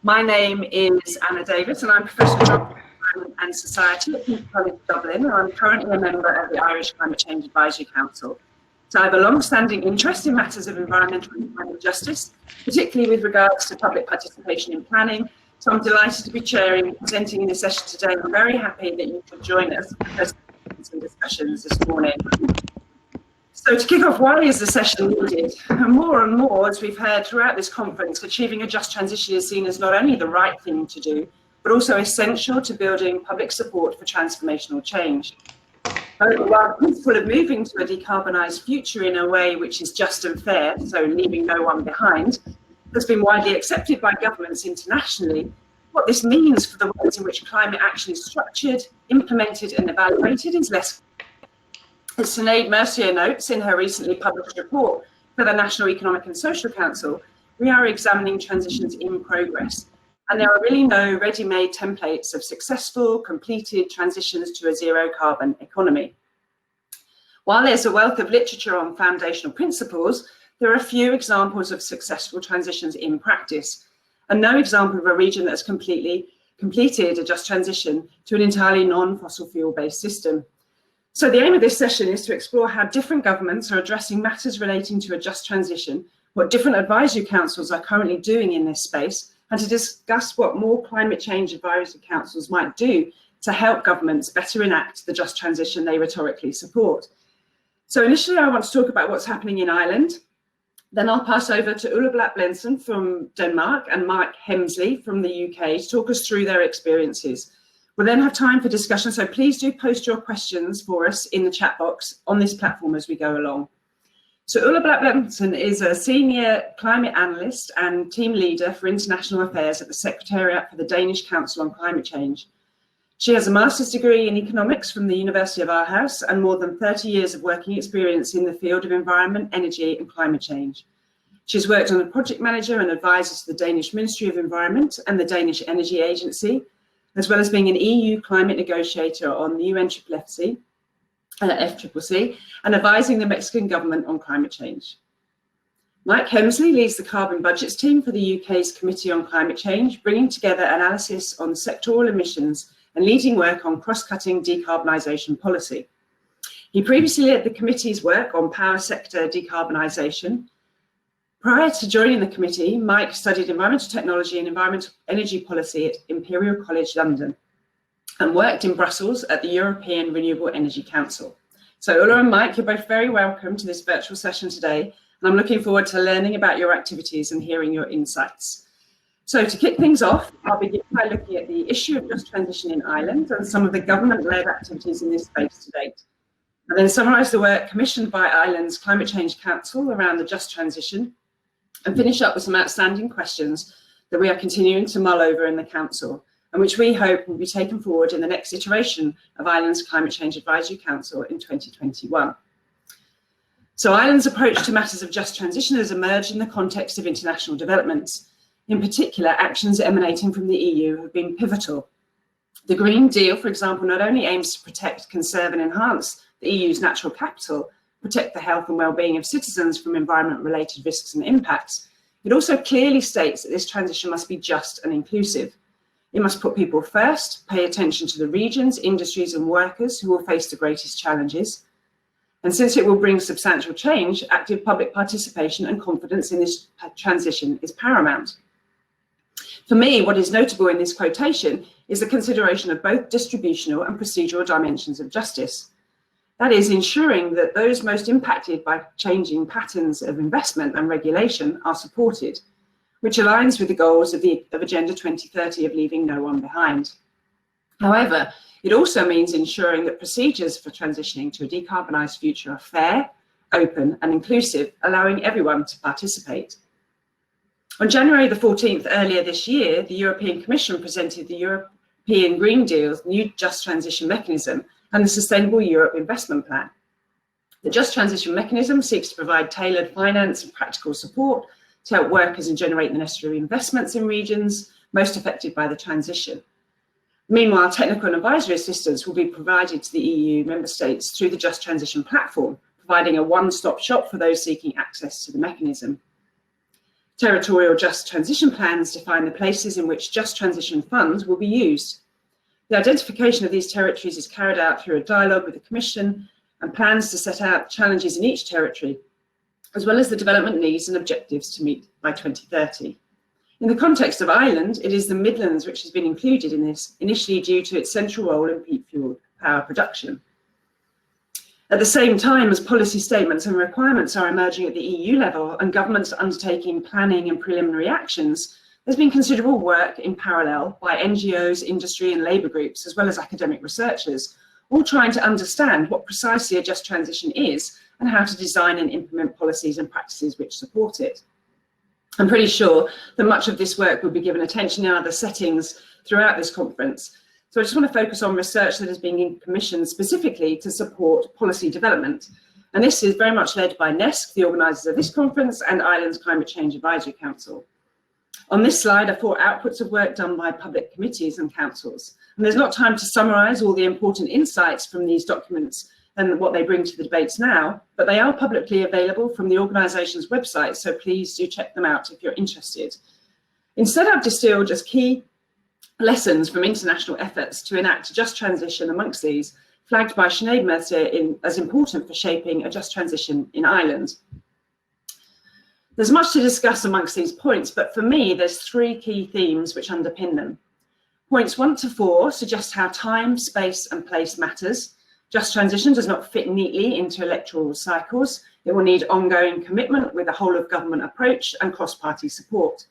My name is Anna Davis and I'm Professor of Environment and Society at King's College Dublin, and I'm currently a member of the Irish Climate Change Advisory Council. So I have a long-standing interest in matters of environmental and climate justice, particularly with regards to public participation in planning. So I'm delighted to be chairing and presenting in this session today. I'm very happy that you could join us for some discussions this morning. So to kick off, why is the session needed? And more, as we've heard throughout this conference, achieving a just transition is seen as not only the right thing to do, but also essential to building public support for transformational change. While the principle of moving to a decarbonised future in a way which is just and fair, so leaving no one behind, has been widely accepted by governments internationally, what this means for the ways in which climate action is structured, implemented and evaluated is less. As Sinead Mercier notes in her recently published report for the National Economic and Social Council, we are examining transitions in progress, and there are really no ready-made templates of successful, completed transitions to a zero-carbon economy. While there's a wealth of literature on foundational principles, there are a few examples of successful transitions in practice, and no example of a region that has completed a just transition to an entirely non-fossil fuel-based system. So the aim of this session is to explore how different governments are addressing matters relating to a just transition, what different advisory councils are currently doing in this space, and to discuss what more climate change advisory councils might do to help governments better enact the just transition they rhetorically support. So initially, I want to talk about what's happening in Ireland. Then I'll pass over to Ulla Black Bentzen from Denmark and Mike Hemsley from the UK to talk us through their experiences. We'll then have time for discussion, so please do post your questions for us in the chat box on this platform as we go along. So Ulla Black Bentzen is a senior climate analyst and team leader for international affairs at the Secretariat for the Danish Council on Climate Change. She has a master's degree in economics from the University of Aarhus and more than 30 years of working experience in the field of environment, energy and climate change. She's worked on a project manager and advisor to the Danish Ministry of Environment and the Danish Energy Agency, as well as being an EU climate negotiator on the UNFCCC, and advising the Mexican government on climate change. Mike Hemsley leads the carbon budgets team for the UK's Committee on Climate Change, bringing together analysis on sectoral emissions and leading work on cross-cutting decarbonisation policy. He previously led the committee's work on power sector decarbonisation. Prior to joining the committee, Mike studied environmental technology and environmental energy policy at Imperial College London and worked in Brussels at the European Renewable Energy Council. So Ulla and Mike, you're both very welcome to this virtual session today, and I'm looking forward to learning about your activities and hearing your insights. So to kick things off, I'll begin by looking at the issue of just transition in Ireland and some of the government-led activities in this space to date. And then summarise the work commissioned by Ireland's Climate Change Council around the just transition, and finish up with some outstanding questions that we are continuing to mull over in the Council, and which we hope will be taken forward in the next iteration of Ireland's Climate Change Advisory Council in 2021. So Ireland's approach to matters of just transition has emerged in the context of international developments. In particular, actions emanating from the EU have been pivotal. The Green Deal, for example, not only aims to protect, conserve and enhance the EU's natural capital, protect the health and well-being of citizens from environment-related risks and impacts, it also clearly states that this transition must be just and inclusive. It must put people first, pay attention to the regions, industries and workers who will face the greatest challenges. And since it will bring substantial change, active public participation and confidence in this transition is paramount. For me, what is notable in this quotation is the consideration of both distributional and procedural dimensions of justice. That is, ensuring that those most impacted by changing patterns of investment and regulation are supported, which aligns with the goals of Agenda 2030 of leaving no one behind. However, it also means ensuring that procedures for transitioning to a decarbonised future are fair, open and inclusive, allowing everyone to participate. On January the 14th earlier this year, the European Commission presented the European Green Deal's new Just Transition Mechanism and the Sustainable Europe Investment Plan. The Just Transition Mechanism seeks to provide tailored finance and practical support to help workers and generate the necessary investments in regions most affected by the transition. Meanwhile, technical and advisory assistance will be provided to the EU member states through the Just Transition platform, providing a one-stop shop for those seeking access to the mechanism. Territorial just transition plans define the places in which just transition funds will be used. The identification of these territories is carried out through a dialogue with the Commission and plans to set out challenges in each territory, as well as the development needs and objectives to meet by 2030. In the context of Ireland, it is the Midlands which has been included in this, initially due to its central role in peat fuel power production. At the same time as policy statements and requirements are emerging at the EU level and governments are undertaking planning and preliminary actions, there's been considerable work in parallel by NGOs, industry and labour groups, as well as academic researchers, all trying to understand what precisely a just transition is and how to design and implement policies and practices which support it. I'm pretty sure that much of this work will be given attention in other settings throughout this conference. So I just want to focus on research that is being commissioned specifically to support policy development. And this is very much led by NESC, the organisers of this conference, and Ireland's Climate Change Advisory Council. On this slide are 4 outputs of work done by public committees and councils. And there's not time to summarise all the important insights from these documents and what they bring to the debates now, but they are publicly available from the organisation's website, so please do check them out if you're interested. Instead, I've distilled just key lessons from international efforts to enact a just transition amongst these, flagged by Sinead Mercier as important for shaping a just transition in Ireland. There's much to discuss amongst these points, but for me, there's 3 key themes which underpin them. Points 1 to 4 suggest how time, space and place matters. Just transition does not fit neatly into electoral cycles. It will need ongoing commitment with a whole of government approach and cross-party support.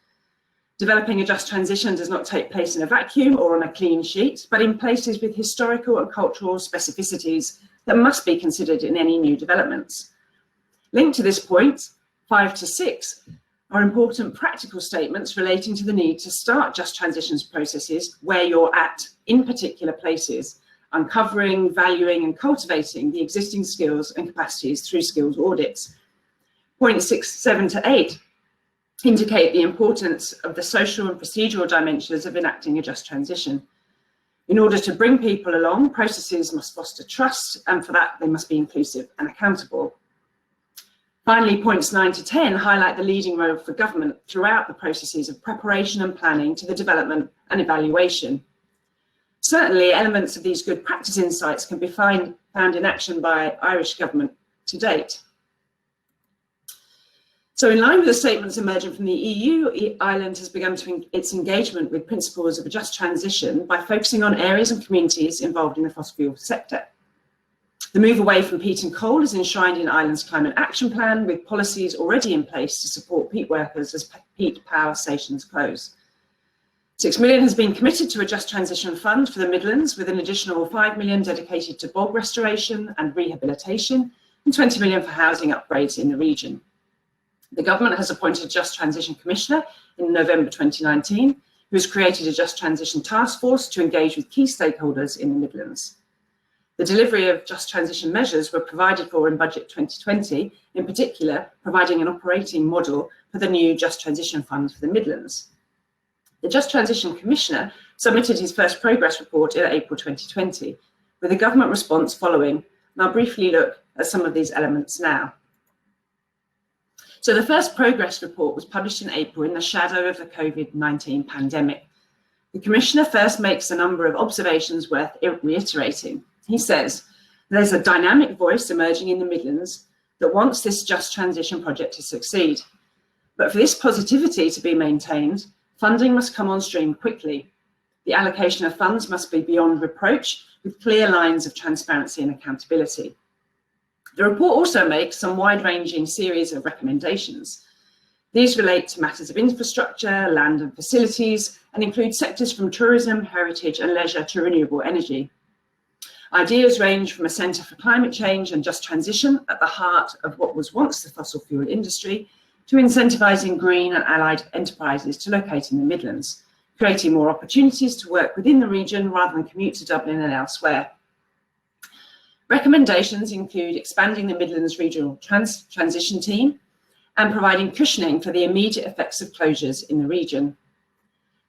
Developing a just transition does not take place in a vacuum or on a clean sheet, but in places with historical and cultural specificities that must be considered in any new developments. Linked to this point, 5 to 6 are important practical statements relating to the need to start just transitions processes where you're at, in particular places, uncovering, valuing and cultivating the existing skills and capacities through skills audits. Points 6, 7 to 8 indicate the importance of the social and procedural dimensions of enacting a just transition. In order to bring people along, processes must foster trust, and for that they must be inclusive and accountable. Finally, points 9 to 10 highlight the leading role for government throughout the processes of preparation and planning to the development and evaluation. Certainly, elements of these good practice insights can be found in action by Irish government to date. So in line with the statements emerging from the EU, Ireland has begun its engagement with principles of a just transition by focusing on areas and communities involved in the fossil fuel sector. The move away from peat and coal is enshrined in Ireland's Climate Action Plan, with policies already in place to support peat workers as peat power stations close. 6 million has been committed to a Just Transition Fund for the Midlands, with an additional 5 million dedicated to bog restoration and rehabilitation, and 20 million for housing upgrades in the region. The government has appointed a Just Transition Commissioner in November 2019, who has created a Just Transition Task Force to engage with key stakeholders in the Midlands. The delivery of Just Transition measures were provided for in Budget 2020, in particular, providing an operating model for the new Just Transition Fund for the Midlands. The Just Transition Commissioner submitted his first progress report in April 2020, with a government response following, and I'll briefly look at some of these elements now. So the first progress report was published in April in the shadow of the COVID-19 pandemic. The Commissioner first makes a number of observations worth reiterating. He says, there's a dynamic voice emerging in the Midlands that wants this Just Transition project to succeed. But for this positivity to be maintained, funding must come on stream quickly. The allocation of funds must be beyond reproach, with clear lines of transparency and accountability. The report also makes some wide-ranging series of recommendations. These relate to matters of infrastructure, land and facilities, and include sectors from tourism, heritage and leisure to renewable energy. Ideas range from a centre for climate change and just transition at the heart of what was once the fossil fuel industry, to incentivising green and allied enterprises to locate in the Midlands, creating more opportunities to work within the region rather than commute to Dublin and elsewhere. Recommendations include expanding the Midlands Regional Transition Team and providing cushioning for the immediate effects of closures in the region.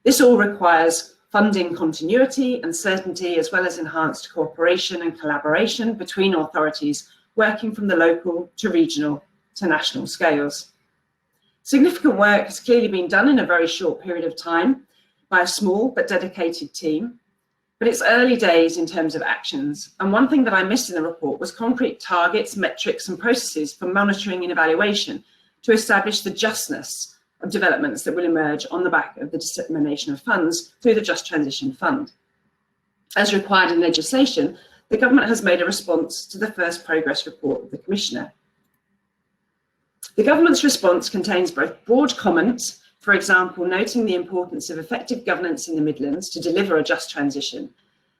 This all requires funding continuity and certainty, as well as enhanced cooperation and collaboration between authorities working from the local to regional to national scales. Significant work has clearly been done in a very short period of time by a small but dedicated team, but it's early days in terms of actions. And one thing that I missed in the report was concrete targets, metrics and processes for monitoring and evaluation to establish the justness of developments that will emerge on the back of the dissemination of funds through the Just Transition Fund. As required in legislation, the government has made a response to the first progress report of the Commissioner. The government's response contains both broad comments, for example, noting the importance of effective governance in the Midlands to deliver a just transition,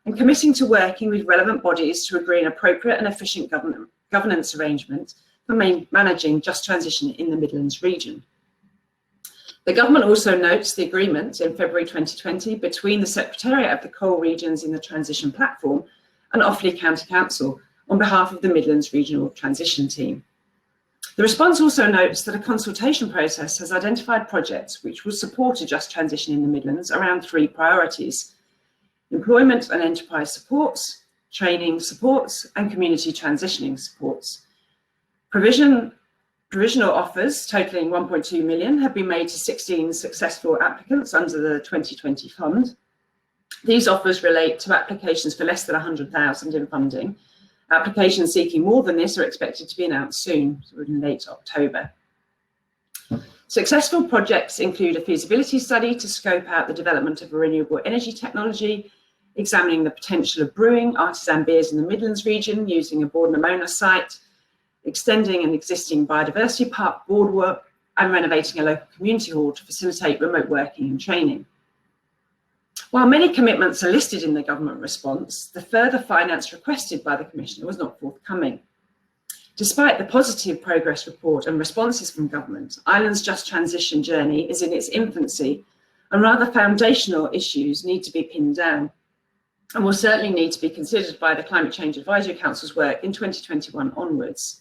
and committing to working with relevant bodies to agree an appropriate and efficient governance arrangement for managing just transition in the Midlands region. The government also notes the agreement in February 2020 between the Secretariat of the Coal Regions in the Transition Platform and Offaly County Council on behalf of the Midlands Regional Transition Team. The response also notes that a consultation process has identified projects which will support a just transition in the Midlands around 3 priorities: employment and enterprise supports, training supports, and community transitioning supports. Provisional offers totaling 1.2 million have been made to 16 successful applicants under the 2020 fund. These offers relate to applications for less than 100,000 in funding. Applications seeking more than this are expected to be announced soon, so in late October. Successful projects include a feasibility study to scope out the development of a renewable energy technology, examining the potential of brewing artisan beers in the Midlands region using a Bord na Móna site, extending an existing biodiversity park boardwalk, and renovating a local community hall to facilitate remote working and training. While many commitments are listed in the government response, the further finance requested by the Commissioner was not forthcoming. Despite the positive progress report and responses from government, Ireland's just transition journey is in its infancy, and rather foundational issues need to be pinned down, and will certainly need to be considered by the Climate Change Advisory Council's work in 2021 onwards.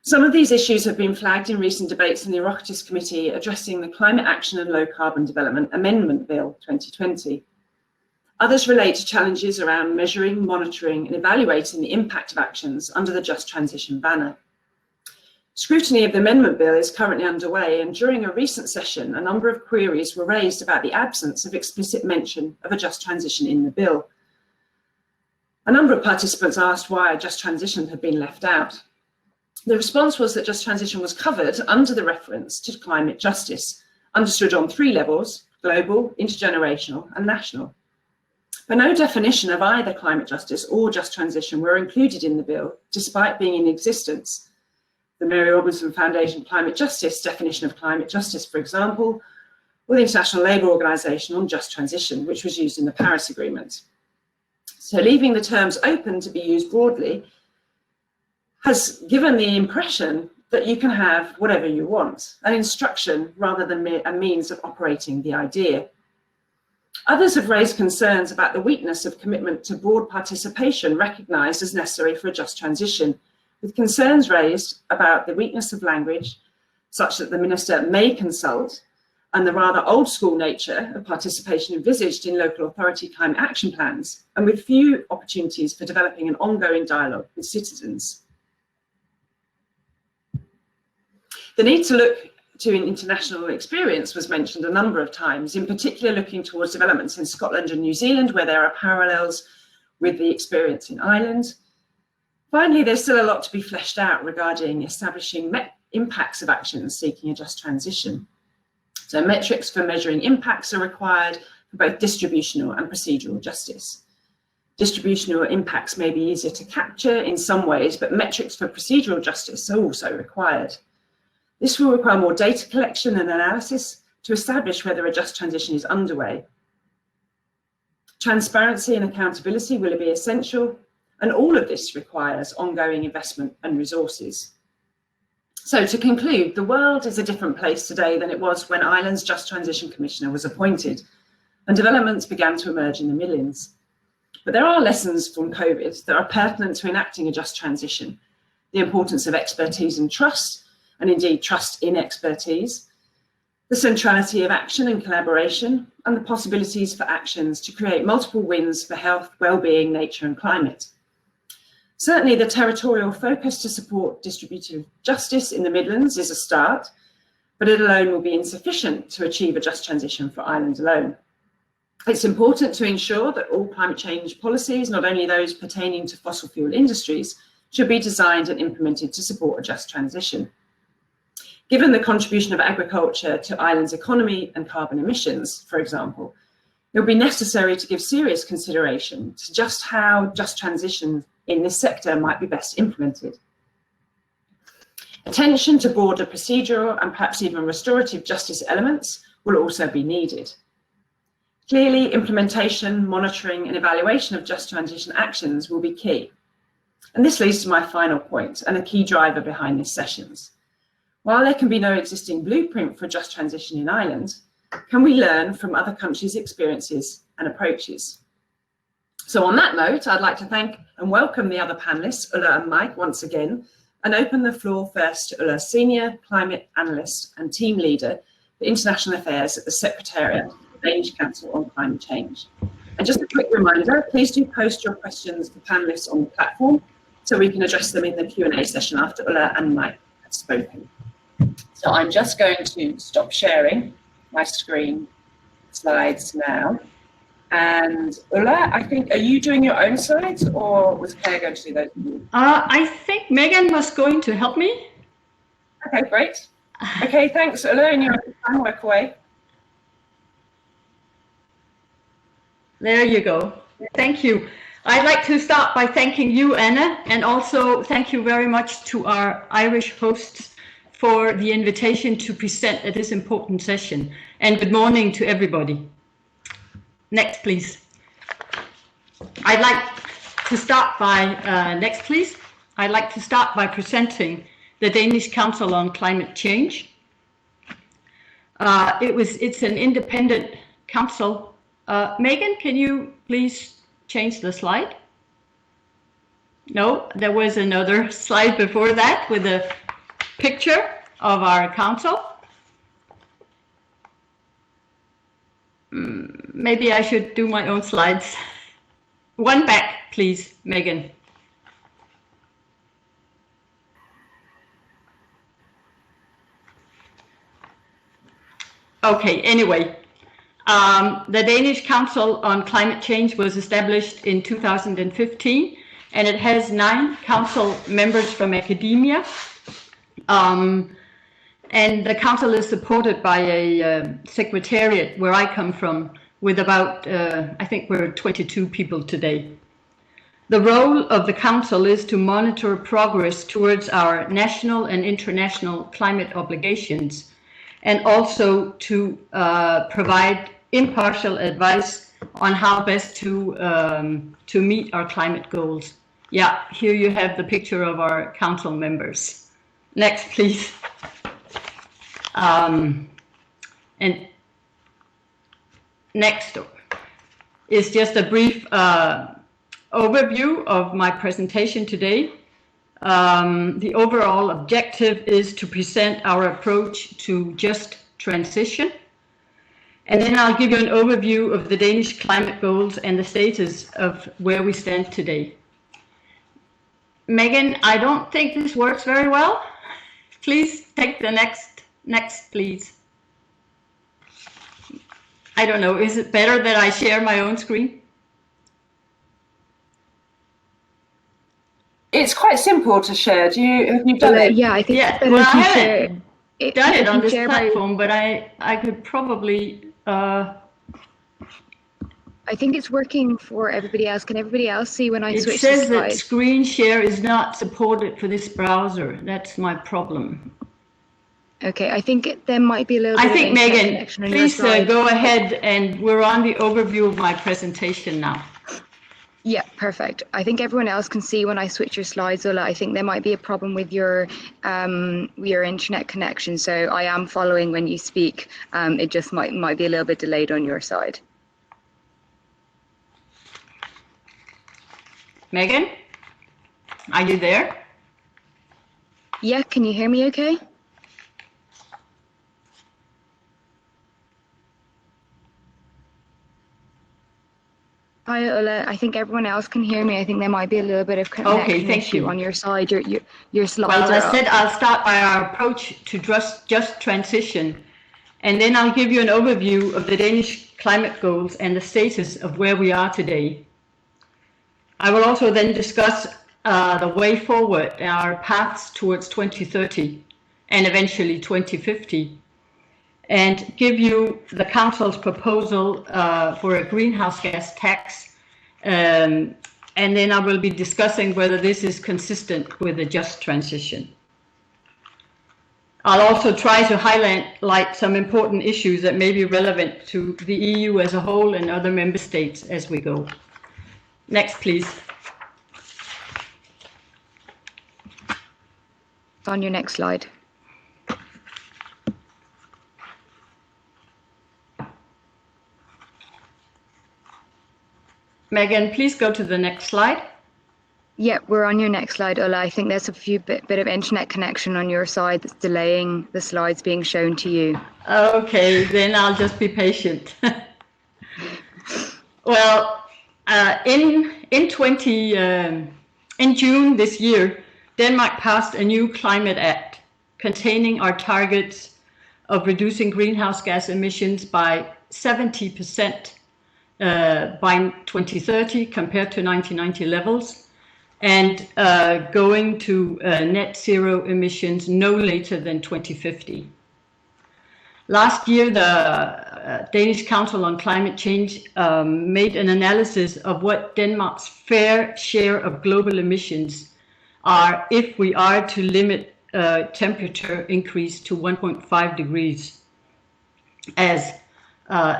Some of these issues have been flagged in recent debates in the Oireachtas Committee addressing the Climate Action and Low Carbon Development Amendment Bill 2020. Others relate to challenges around measuring, monitoring and evaluating the impact of actions under the Just Transition banner. Scrutiny of the Amendment Bill is currently underway, and during a recent session, a number of queries were raised about the absence of explicit mention of a just transition in the bill. A number of participants asked why a just transition had been left out. The response was that just transition was covered under the reference to climate justice, understood on 3 levels: global, intergenerational and national. But no definition of either climate justice or just transition were included in the bill, despite being in existence. The Mary Robinson Foundation Climate Justice definition of climate justice, for example, or the International Labour Organization on just transition, which was used in the Paris Agreement. So leaving the terms open to be used broadly has given the impression that you can have whatever you want, an instruction rather than a means of operating the idea. Others have raised concerns about the weakness of commitment to broad participation recognised as necessary for a just transition, with concerns raised about the weakness of language, such that the Minister may consult, and the rather old school nature of participation envisaged in local authority climate action plans, and with few opportunities for developing an ongoing dialogue with citizens. The need to look to an international experience was mentioned a number of times, in particular looking towards developments in Scotland and New Zealand, where there are parallels with the experience in Ireland. Finally, there's still a lot to be fleshed out regarding establishing impacts of actions seeking a just transition. So metrics for measuring impacts are required for both distributional and procedural justice. Distributional impacts may be easier to capture in some ways, but metrics for procedural justice are also required. This will require more data collection and analysis to establish whether a just transition is underway. Transparency and accountability will be essential, and all of this requires ongoing investment and resources. So to conclude, the world is a different place today than it was when Ireland's Just Transition Commissioner was appointed, and developments began to emerge in the Midlands. But there are lessons from COVID that are pertinent to enacting a just transition: the importance of expertise and trust, and indeed trust in expertise, the centrality of action and collaboration, and the possibilities for actions to create multiple wins for health, well-being, nature and climate. Certainly, the territorial focus to support distributive justice in the Midlands is a start, but it alone will be insufficient to achieve a just transition for Ireland alone. It's important to ensure that all climate change policies, not only those pertaining to fossil fuel industries, should be designed and implemented to support a just transition. Given the contribution of agriculture to Ireland's economy and carbon emissions, for example, it will be necessary to give serious consideration to just how just transition in this sector might be best implemented. Attention to broader procedural and perhaps even restorative justice elements will also be needed. Clearly, implementation, monitoring and evaluation of just transition actions will be key. And this leads to my final point and a key driver behind these sessions. While there can be no existing blueprint for just transition in Ireland, can we learn from other countries' experiences and approaches? So on that note, I'd like to thank and welcome the other panelists, Ulla and Mike, once again, and open the floor first to Ulla, Senior Climate Analyst and Team Leader for International Affairs at the Secretariat of the Danish Council on Climate Change. And just a quick reminder, please do post your questions for panelists on the platform so we can address them in the Q&A session after Ulla and Mike have spoken. So I'm just going to stop sharing my screen slides now. And Ulla, I think, are you doing your own slides or was Claire going to do those? I think Megan was going to help me. Okay, great. Okay, thanks, Ulla, and you're on work away. There you go. Thank you. I'd like to start by thanking you, Anna, and also thank you very much to our Irish hosts for the invitation to present at this important session. And good morning to everybody. Next, please. I'd like to start by, next, please. I'd like to start by presenting the Danish Council on Climate Change. It's an independent council. Megan, can you please change the slide? No, there was another slide before that with a picture of our council. Maybe I should do my own slides. One back, please, Megan. Okay, anyway, the Danish Council on Climate Change was established in 2015, and it has 9 council members from academia. And the council is supported by a secretariat where I come from with about, I think we're 22 people today. The role of the council is to monitor progress towards our national and international climate obligations, and also to provide impartial advice on how best to meet our climate goals. Yeah, here you have the picture of our council members. Next, please. And next is just a brief overview of my presentation today. The overall objective is to present our approach to just transition. And then I'll give you an overview of the Danish climate goals and the status of where we stand today. Megan, I don't think this works very well. Please take the next, please. I don't know, is it better that I share my own screen? It's quite simple to share. Have you done it? Yeah, I think yeah, well, I haven't done it on this platform, but I could probably... I think it's working for everybody else. Can everybody else see when I switch the slide? It says that slide? screen share is not supported for this browser. That's my problem. Okay, I think there might be a little bit I think, of internet Megan, connection on please your side. go ahead, and we're on the overview of my presentation now. Yeah, perfect. I think everyone else can see when I switch your slides, Ulla. I think there might be a problem with your internet connection. So I am following when you speak. It just might be a little bit delayed on your side. Megan, are you there? Yeah, can you hear me okay? Hi, Ulla. I think everyone else can hear me. I think there might be a little bit of connection thank issue you. on your side. Your slides Well, are as I up. said, I'll start by our approach to just transition, and then I'll give you an overview of the Danish climate goals and the status of where we are today. I will also then discuss the way forward, our paths towards 2030 and eventually 2050, and give you the Council's proposal for a greenhouse gas tax, and then I will be discussing whether this is consistent with a just transition. I'll also try to highlight some important issues that may be relevant to the EU as a whole and other member states as we go. Next, please. On your next slide. Megan, please go to the next slide. Yeah, we're on your next slide, Ulla. I think there's a bit of internet connection on your side that's delaying the slides being shown to you. Okay, then I'll just be patient. Well, in June this year, Denmark passed a new climate act containing our targets of reducing greenhouse gas emissions by 70% by 2030 compared to 1990 levels, and going to net zero emissions no later than 2050. Last year, the Danish Council on Climate Change made an analysis of what Denmark's fair share of global emissions are if we are to limit temperature increase to 1.5 degrees, as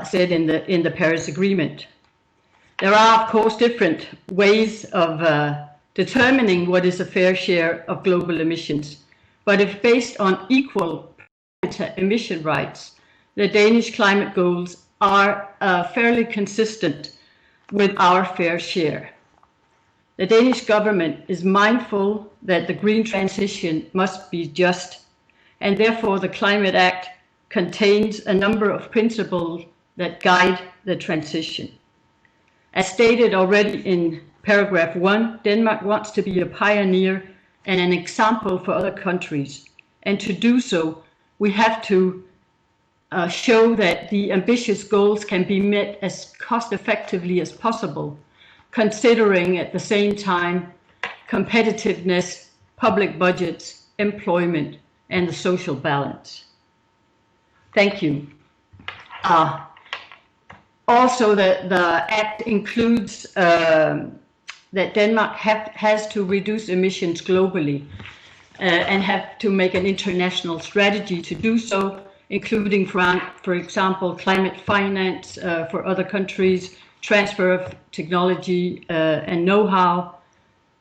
said in the Paris Agreement. There are, of course, different ways of determining what is a fair share of global emissions, but if based on equal emission rights, the Danish climate goals are fairly consistent with our fair share. The Danish government is mindful that the green transition must be just, and therefore the Climate Act contains a number of principles that guide the transition. As stated already in paragraph 1, Denmark wants to be a pioneer and an example for other countries. And to do so, we have to show that the ambitious goals can be met as cost effectively as possible, considering at the same time competitiveness, public budgets, employment, and the social balance. Thank you. Also, the Act includes that Denmark has to reduce emissions globally and have to make an international strategy to do so, including, for example, climate finance for other countries, transfer of technology and know-how,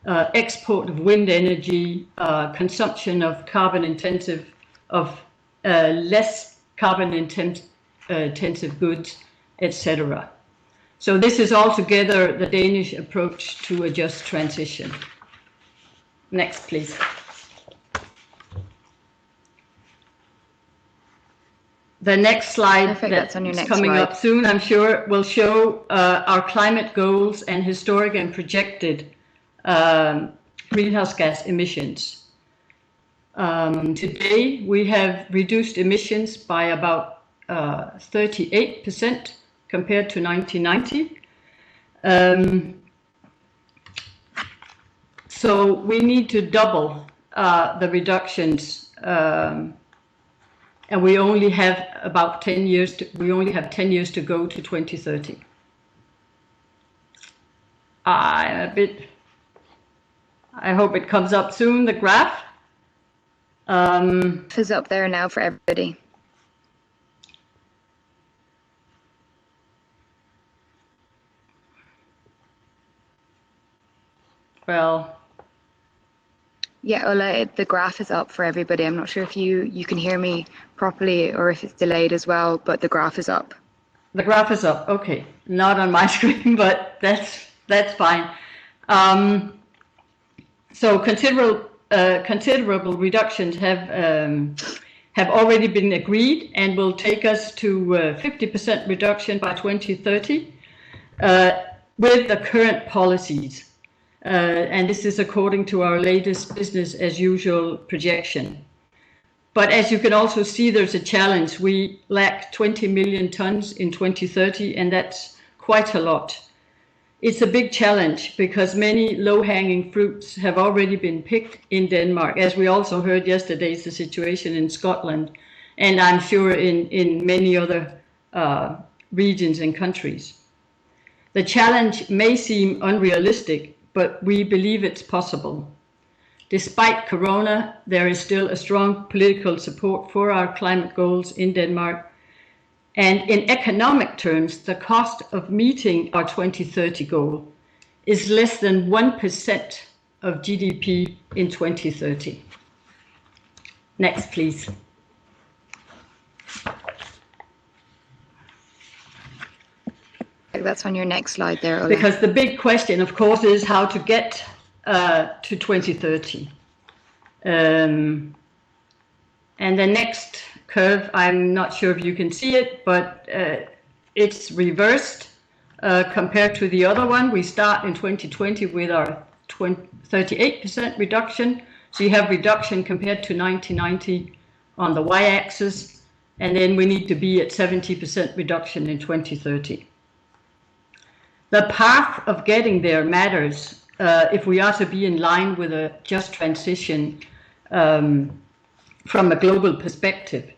export of wind energy, consumption of less carbon intensive goods, etc. So this is altogether the Danish approach to a just transition. Next, please. The next slide that's coming up soon, I'm sure, will show our climate goals and historic and projected greenhouse gas emissions. Today, we have reduced emissions by about 38% compared to 1990. So we need to double the reductions, and we only have about 10 years. We only have 10 years to go to 2030. I hope it comes up soon. The graph. Is up there now for everybody. Well, yeah, Ulla, the graph is up for everybody. I'm not sure if you can hear me properly or if it's delayed as well, but the graph is up. The graph is up. Okay, not on my screen, but that's fine. So considerable reductions have already been agreed and will take us to 50% reduction by 2030. with the current policies. And this is according to our latest business as usual projection. But as you can also see, there's a challenge. We lack 20 million tons in 2030, and that's quite a lot. It's a big challenge because many low-hanging fruits have already been picked in Denmark. As we also heard yesterday, is the situation in Scotland, and I'm sure in many other regions and countries. The challenge may seem unrealistic, but we believe it's possible. Despite Corona, there is still a strong political support for our climate goals in Denmark. And in economic terms, the cost of meeting our 2030 goal is less than 1% of GDP in 2030. Next, please. That's on your next slide there, Ola. Because the big question, of course, is how to get to 2030. And the next curve, I'm not sure if you can see it, but it's reversed compared to the other one. We start in 2020 with our 38% reduction. So you have reduction compared to 1990 on the y-axis, and then we need to be at 70% reduction in 2030. The path of getting there matters if we are to be in line with a just transition from a global perspective.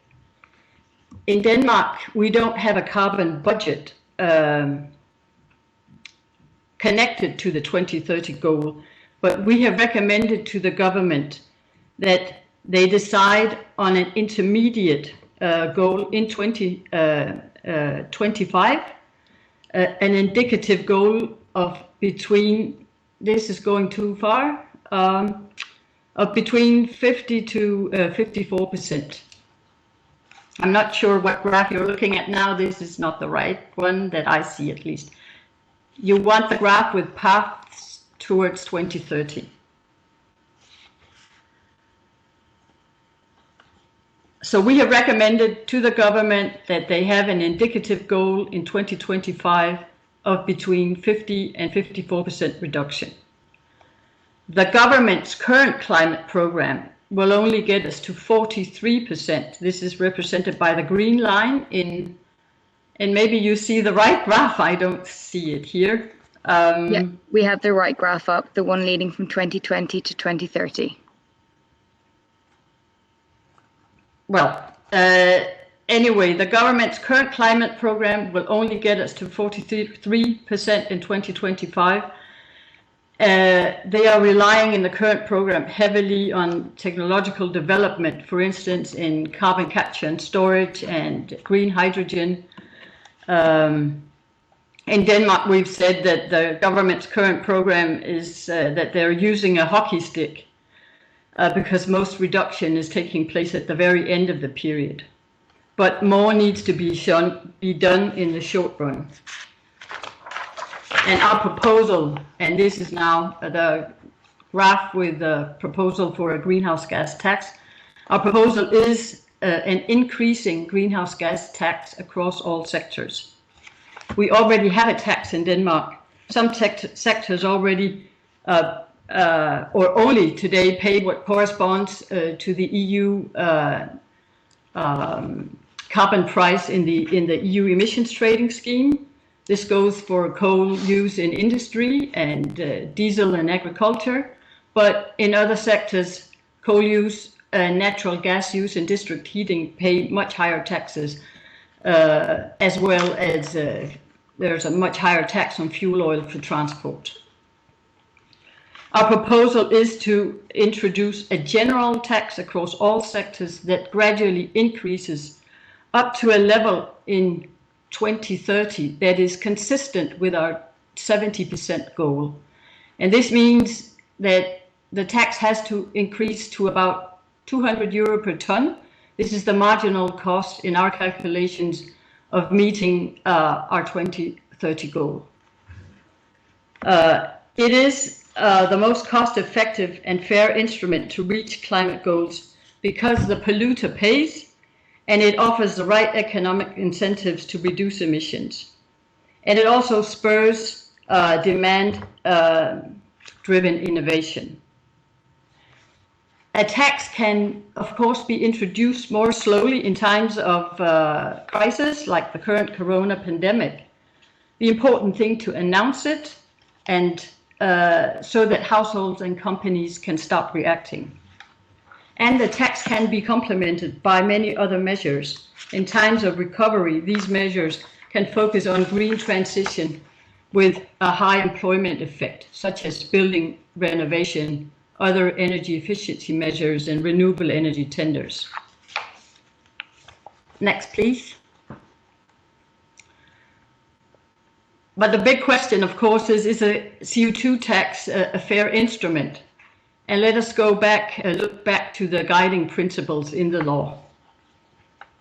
In Denmark, we don't have a carbon budget connected to the 2030 goal, but we have recommended to the government that they decide on an intermediate goal in 2025, an indicative goal of between, this is going too far, of between 50 to 54%. I'm not sure what graph you're looking at now. This is not the right one that I see, at least. You want the graph with paths towards 2030. So we have recommended to the government that they have an indicative goal in 2025 of between 50 and 54% reduction. The government's current climate program will only get us to 43%. This is represented by the green line in, and maybe you see the right graph, I don't see it here. Yeah, we have the right graph up, the one leading from 2020 to 2030. Well, anyway, the government's current climate program will only get us to 43% in 2025. They are relying in the current program heavily on technological development, for instance, in carbon capture and storage and green hydrogen. In Denmark, we've said that the government's current program is that they're using a hockey stick because most reduction is taking place at the very end of the period. But more needs to be done in the short run. And our proposal, and this is now the graph with the proposal for a greenhouse gas tax, our proposal is an increasing greenhouse gas tax across all sectors. We already have a tax in Denmark. Some sectors already or only today pay what corresponds to the EU carbon price in the EU emissions trading scheme. This goes for coal use in industry and diesel and agriculture, but in other sectors, coal use and natural gas use and district heating pay much higher taxes, as well as there's a much higher tax on fuel oil for transport. Our proposal is to introduce a general tax across all sectors that gradually increases up to a level in 2030 that is consistent with our 70% goal. And this means that the tax has to increase to about 200 euro per ton. This is the marginal cost in our calculations of meeting our 2030 goal. It is the most cost-effective and fair instrument to reach climate goals because the polluter pays, and it offers the right economic incentives to reduce emissions. And it also spurs demand-driven innovation. A tax can, of course, be introduced more slowly in times of crisis, like the current corona pandemic. The important thing to announce it, and so that households and companies can start reacting. And the tax can be complemented by many other measures. In times of recovery, these measures can focus on green transition with a high employment effect, such as building renovation, other energy efficiency measures, and renewable energy tenders. Next, please. But the big question, of course, is a CO2 tax a fair instrument? And let us go back, look back to the guiding principles in the law.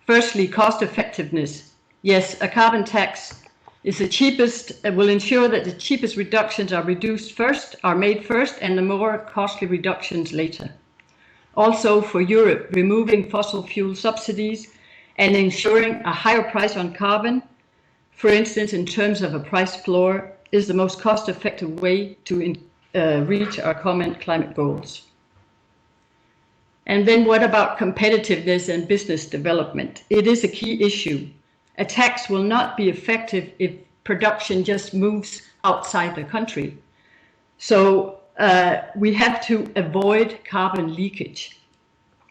Firstly, cost effectiveness. Yes, a carbon tax is the cheapest, will ensure that the cheapest reductions are made first, and the more costly reductions later. Also for Europe, removing fossil fuel subsidies and ensuring a higher price on carbon, for instance, in terms of a price floor, is the most cost-effective way to reach our common climate goals. And then what about competitiveness and business development? It is a key issue. A tax will not be effective if production just moves outside the country. So we have to avoid carbon leakage.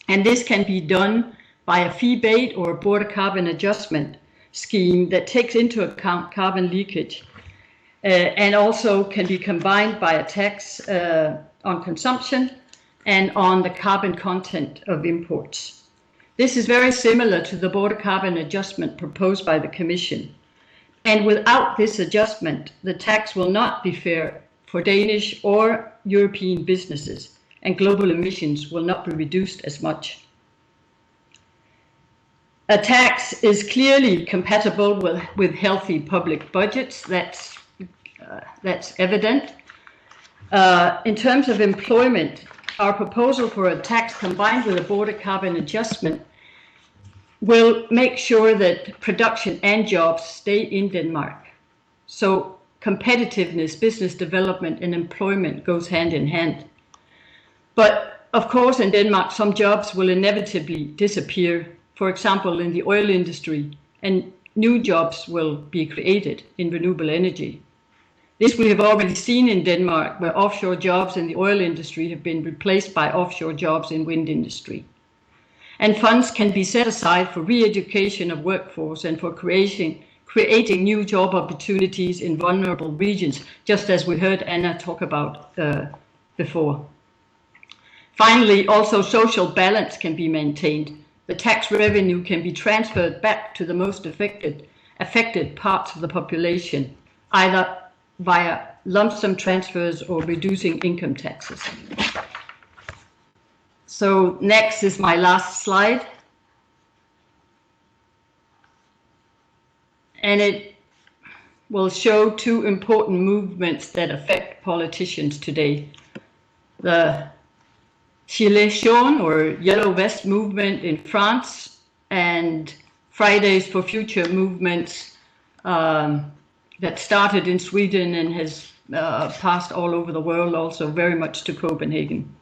And this can be done by a fee-based or a border carbon adjustment scheme that takes into account carbon leakage, and also can be combined by a tax on consumption and on the carbon content of imports. This is very similar to the border carbon adjustment proposed by the Commission. And without this adjustment, the tax will not be fair for Danish or European businesses, and global emissions will not be reduced as much. A tax is clearly compatible with healthy public budgets. That's evident. In terms of employment, our proposal for a tax combined with a border carbon adjustment will make sure that production and jobs stay in Denmark. So competitiveness, business development, and employment goes hand in hand. But of course, in Denmark, some jobs will inevitably disappear, for example, in the oil industry, and new jobs will be created in renewable energy. This we have already seen in Denmark, where offshore jobs in the oil industry have been replaced by offshore jobs in wind industry. And funds can be set aside for re-education of workforce and for creating new job opportunities in vulnerable regions, just as we heard Anna talk about before. Finally, also social balance can be maintained. The tax revenue can be transferred back to the most affected parts of the population, either via lump sum transfers or reducing income taxes. So next is my last slide. And it will show two important movements that affect politicians today. The Gilets jaunes, or Yellow Vest movement in France, and Fridays for Future movements that started in Sweden and has passed all over the world, also very much to Copenhagen.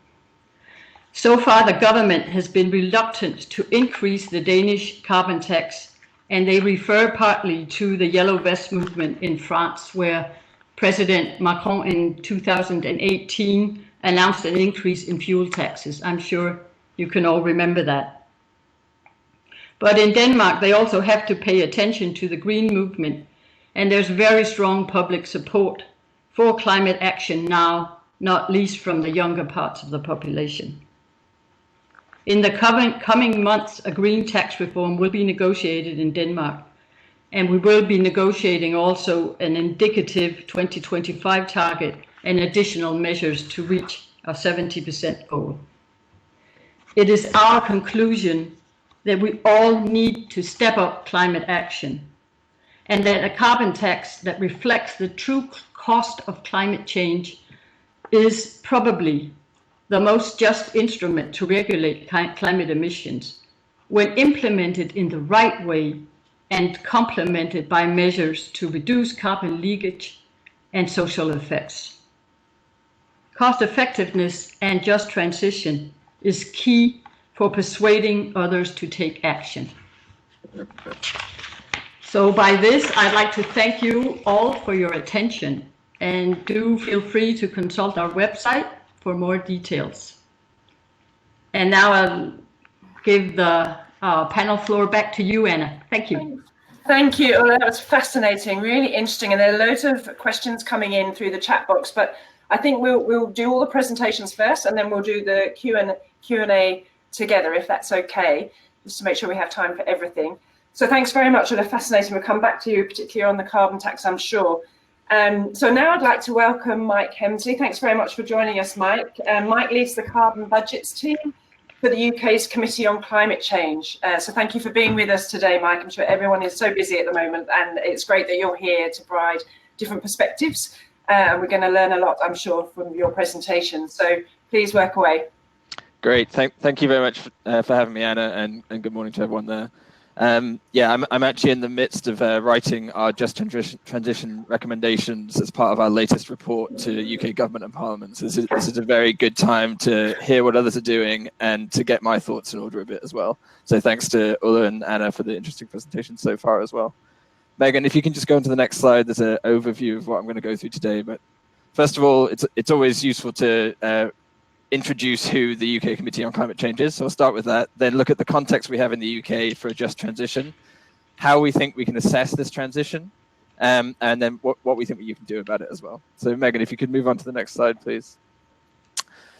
So far, the government has been reluctant to increase the Danish carbon tax, and they refer partly to the Yellow Vest movement in France, where President Macron in 2018 announced an increase in fuel taxes. I'm sure you can all remember that. But in Denmark, they also have to pay attention to the green movement, and there's very strong public support for climate action now, not least from the younger parts of the population. In the coming months, a green tax reform will be negotiated in Denmark, and we will be negotiating also an indicative 2025 target and additional measures to reach our 70% goal. It is our conclusion that we all need to step up climate action, and that a carbon tax that reflects the true cost of climate change is probably the most just instrument to regulate climate emissions when implemented in the right way and complemented by measures to reduce carbon leakage and social effects. Cost effectiveness and just transition is key for persuading others to take action. So by this, I'd like to thank you all for your attention, and do feel free to consult our website for more details. And now I'll give the panel floor back to you, Anna. Thank you. Thank you. Oh, that was fascinating, really interesting. And there are loads of questions coming in through the chat box, but I think we'll do all the presentations first, and then we'll do the Q&A together, if that's okay, just to make sure we have time for everything. So thanks very much. Really fascinating. We'll come back to you, particularly on the carbon tax, I'm sure. So now I'd like to welcome Mike Hemsley. Thanks very much for joining us, Mike. Mike leads the carbon budgets team for the UK's Committee on Climate Change. So thank you for being with us today, Mike. I'm sure everyone is so busy at the moment, and it's great that you're here to provide different perspectives. And we're going to learn a lot, I'm sure, from your presentation. So please work away. Great. Thank you very much for having me, Anna, and good morning to everyone there. Yeah, I'm actually in the midst of writing our Just Transition recommendations as part of our latest report to UK government and parliament. So this is a very good time to hear what others are doing and to get my thoughts in order a bit as well. So thanks to Ulla and Anna for the interesting presentation so far as well. Megan, if you can just go into the next slide, there's an overview of what I'm going to go through today. But first of all, it's always useful to introduce who the UK Committee on Climate Change is. So I'll start with that, then look at the context we have in the UK for a just transition, how we think we can assess this transition, and then what we think you can do about it as well. So Megan, if you could move on to the next slide, please.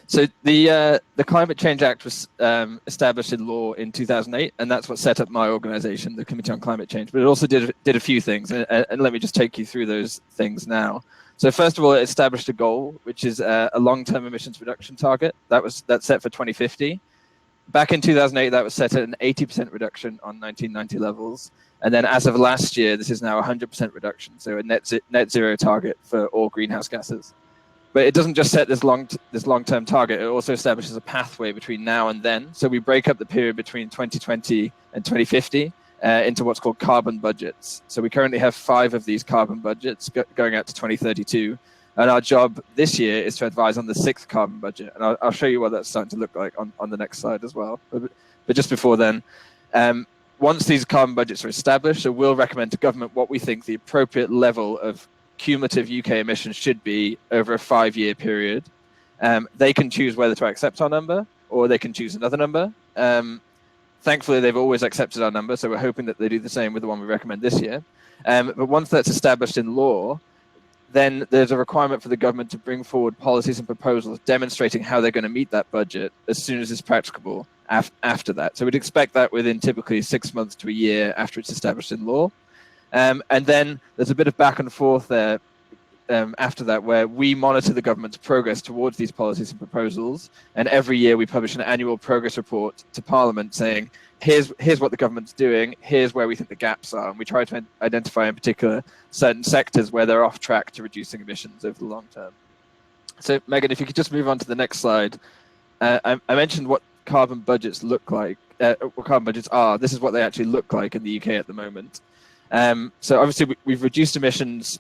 So the Climate Change Act was established in law in 2008, and that's what set up my organization, the Committee on Climate Change. But it also did a few things, and let me just take you through those things now. So first of all, it established a goal, which is a long-term emissions reduction target. That's set for 2050. Back in 2008, that was set at an 80% reduction on 1990 levels. And then as of last year, this is now 100% reduction, so a net zero target for all greenhouse gases. But it doesn't just set this long-term target, it also establishes a pathway between now and then. So we break up the period between 2020 and 2050 into what's called carbon budgets. So we currently have 5 of these carbon budgets going out to 2032. And our job this year is to advise on the 6th carbon budget. And I'll show you what that's starting to look like on the next slide as well. But just before then, once these carbon budgets are established, so we'll recommend to government what we think the appropriate level of cumulative UK emissions should be over a 5-year period. They can choose whether to accept our number or they can choose another number. Thankfully, they've always accepted our number, so we're hoping that they do the same with the one we recommend this year. But once that's established in law, then there's a requirement for the government to bring forward policies and proposals demonstrating how they're going to meet that budget as soon as it's practicable after that. So we'd expect that within typically 6 months to a year after it's established in law. And then there's a bit of back and forth there after that, where we monitor the government's progress towards these policies and proposals. And every year we publish an annual progress report to Parliament saying, here's what the government's doing, here's where we think the gaps are. And we try to identify in particular certain sectors where they're off track to reducing emissions over the long term. So Megan, if you could just move on to the next slide. I mentioned what carbon budgets look like, what carbon budgets are. This is what they actually look like in the UK at the moment. So obviously we've reduced emissions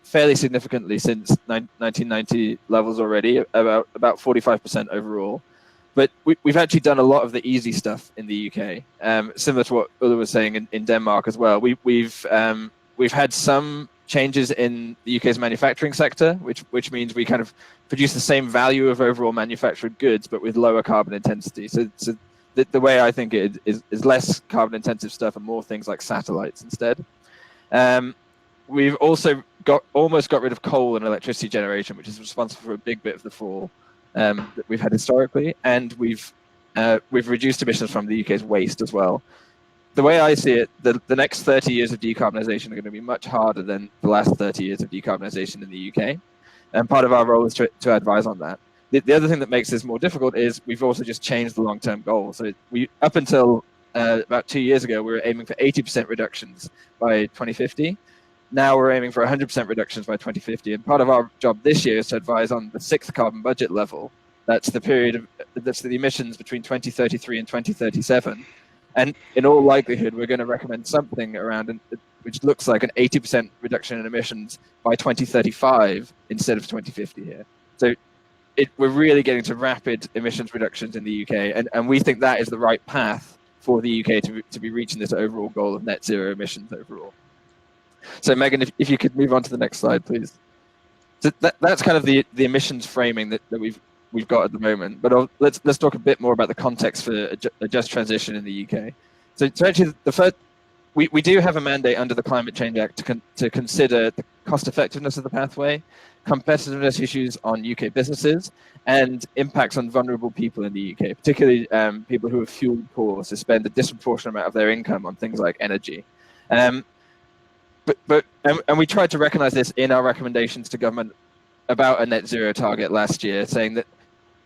fairly significantly since 1990 levels already, about 45% overall. But we've actually done a lot of the easy stuff in the UK, similar to what Ulla was saying in Denmark as well. We've had some changes in the UK's manufacturing sector, which means we kind of produce the same value of overall manufactured goods, but with lower carbon intensity. So the way I think it is less carbon intensive stuff and more things like satellites instead. We've also almost got rid of coal and electricity generation, which is responsible for a big bit of the fall that we've had historically, and we've reduced emissions from the UK's waste as well. The way I see it, the next 30 years of decarbonisation are going to be much harder than the last 30 years of decarbonisation in the UK, and part of our role is to advise on that. The other thing that makes this more difficult is we've also just changed the long-term goal. So up until about 2 years ago, we were aiming for 80% reductions by 2050. Now we're aiming for 100% reductions by 2050. And part of our job this year is to advise on the 6th carbon budget level. That's the emissions between 2033 and 2037. And in all likelihood, we're going to recommend something around which looks like an 80% reduction in emissions by 2035 instead of 2050 here. So we're really getting to rapid emissions reductions in the UK, and we think that is the right path for the UK to be reaching this overall goal of net zero emissions overall. So Megan, if you could move on to the next slide, please. So that's kind of the emissions framing that we've got at the moment. But let's talk a bit more about the context for a just transition in the UK. So actually, we do have a mandate under the Climate Change Act to consider the cost effectiveness of the pathway, competitiveness issues on UK businesses, and impacts on vulnerable people in the UK, particularly people who are fuel poor, so spend a disproportionate amount of their income on things like energy. But we tried to recognise this in our recommendations to government about a net zero target last year, saying that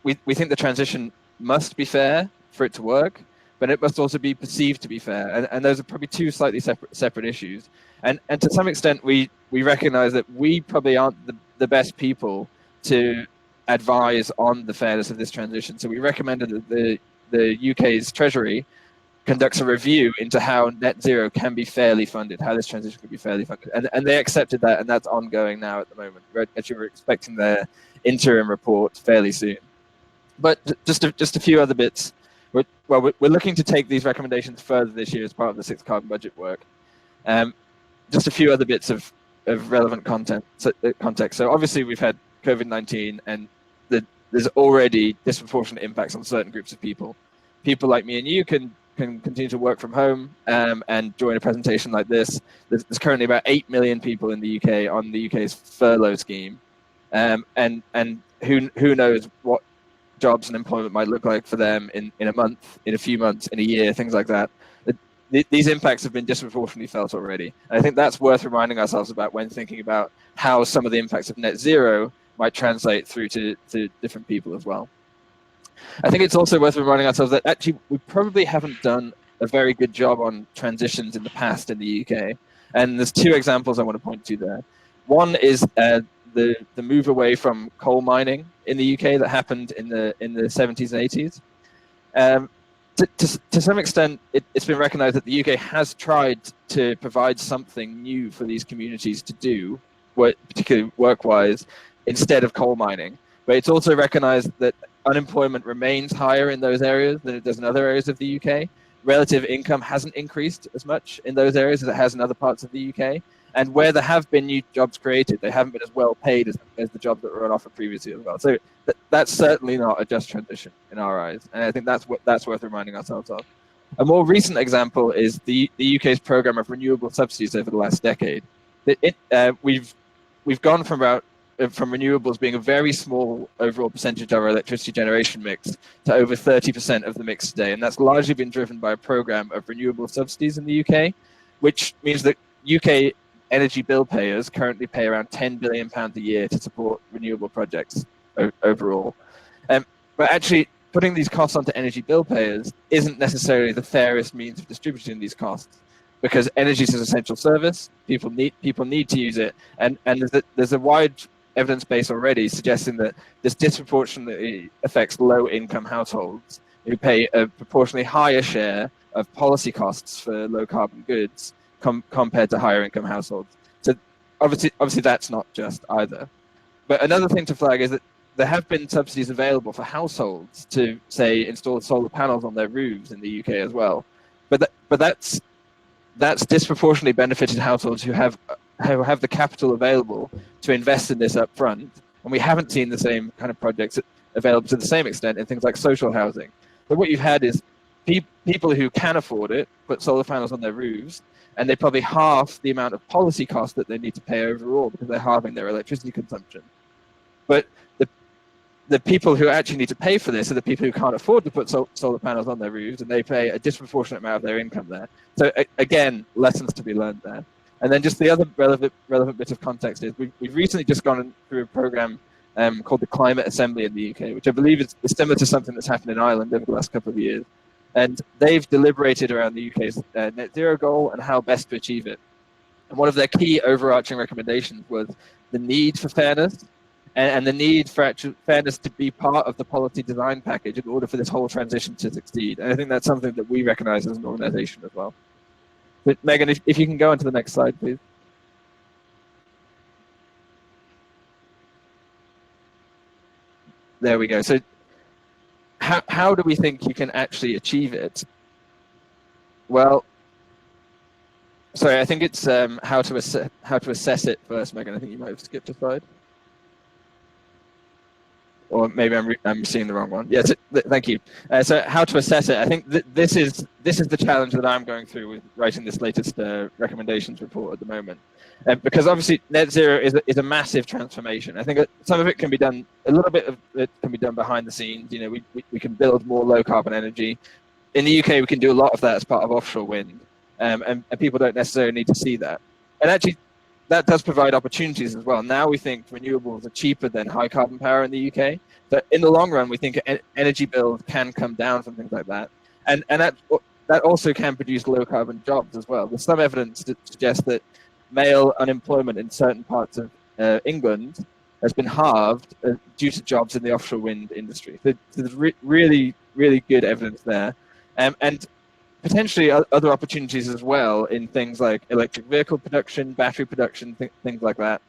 we think the transition must be fair for it to work, but it must also be perceived to be fair. And those are probably two slightly separate issues. And to some extent, we recognise that we probably aren't the best people to advise on the fairness of this transition. So we recommended that the UK's Treasury conducts a review into how net zero can be fairly funded, how this transition can be fairly funded. And they accepted that, and that's ongoing now at the moment. Actually, we're expecting their interim report fairly soon. But just a few other bits. We're looking to take these recommendations further this year as part of the Sixth Carbon Budget work. Just a few other bits of relevant context. So obviously we've had COVID-19, and there's already disproportionate impacts on certain groups of people. People like me and you can continue to work from home and join a presentation like this. There's currently about 8 million people in the UK on the UK's furlough scheme, and who knows what jobs and employment might look like for them in a month, in a few months, in a year, things like that. These impacts have been disproportionately felt already. And I think that's worth reminding ourselves about when thinking about how some of the impacts of net zero might translate through to different people as well. I think it's also worth reminding ourselves that actually we probably haven't done a very good job on transitions in the past in the UK. And there's two examples I want to point to there. One is the move away from coal mining in the UK that happened in the 70s and 80s. To some extent, it's been recognized that the UK has tried to provide something new for these communities to do, particularly work-wise, instead of coal mining. But it's also recognized that unemployment remains higher in those areas than it does in other areas of the UK. Relative income hasn't increased as much in those areas as it has in other parts of the UK. And where there have been new jobs created, they haven't been as well paid as the jobs that were on offer previously as well. So that's certainly not a just transition in our eyes. And I think that's worth reminding ourselves of. A more recent example is the UK's program of renewable subsidies over the last decade. We've gone from renewables being a very small overall percentage of our electricity generation mix to over 30% of the mix today. And that's largely been driven by a program of renewable subsidies in the UK, which means that UK energy bill payers currently pay around £10 billion a year to support renewable projects overall. But actually, putting these costs onto energy bill payers isn't necessarily the fairest means of distributing these costs, because energy is an essential service. People need to use it, and there's a wide evidence base already suggesting that this disproportionately affects low-income households who pay a proportionally higher share of policy costs for low-carbon goods compared to higher-income households. So obviously that's not just either. But another thing to flag is that there have been subsidies available for households to, say, install solar panels on their roofs in the UK as well. But that's disproportionately benefited households who have the capital available to invest in this up front, and we haven't seen the same kind of projects available to the same extent in things like social housing. But what you've had is people who can afford it put solar panels on their roofs, and they probably half the amount of policy cost that they need to pay overall because they're halving their electricity consumption. But the people who actually need to pay for this are the people who can't afford to put solar panels on their roofs, and they pay a disproportionate amount of their income there. So again, lessons to be learned there. And then just the other relevant bit of context is we've recently just gone through a program called the Climate Assembly in the UK, which I believe is similar to something that's happened in Ireland over the last couple of years. And they've deliberated around the UK's net zero goal and how best to achieve it. And one of their key overarching recommendations was the need for fairness and the need for actual fairness to be part of the policy design package in order for this whole transition to succeed. And I think that's something that we recognize as an organization as well. But Megan, if you can go on to the next slide, please. There we go. So how do we think you can actually achieve it? Well, sorry, I think it's how to assess it first, Megan. I think you might have skipped a slide. Or maybe I'm seeing the wrong one. Yes, thank you. So how to assess it? I think this is the challenge that I'm going through with writing this latest recommendations report at the moment, because obviously net zero is a massive transformation. I think that some of it can be done, a little bit of it can be done behind the scenes. You know, we can build more low carbon energy. In the UK, we can do a lot of that as part of offshore wind, and people don't necessarily need to see that. And actually, that does provide opportunities as well. Now we think renewables are cheaper than high carbon power in the UK. So in the long run, we think energy bills can come down from things like that. And that also can produce low carbon jobs as well. There's some evidence to suggest that male unemployment in certain parts of England has been halved due to jobs in the offshore wind industry. So there's really, really good evidence there. And potentially other opportunities as well in things like electric vehicle production, battery production, things like that.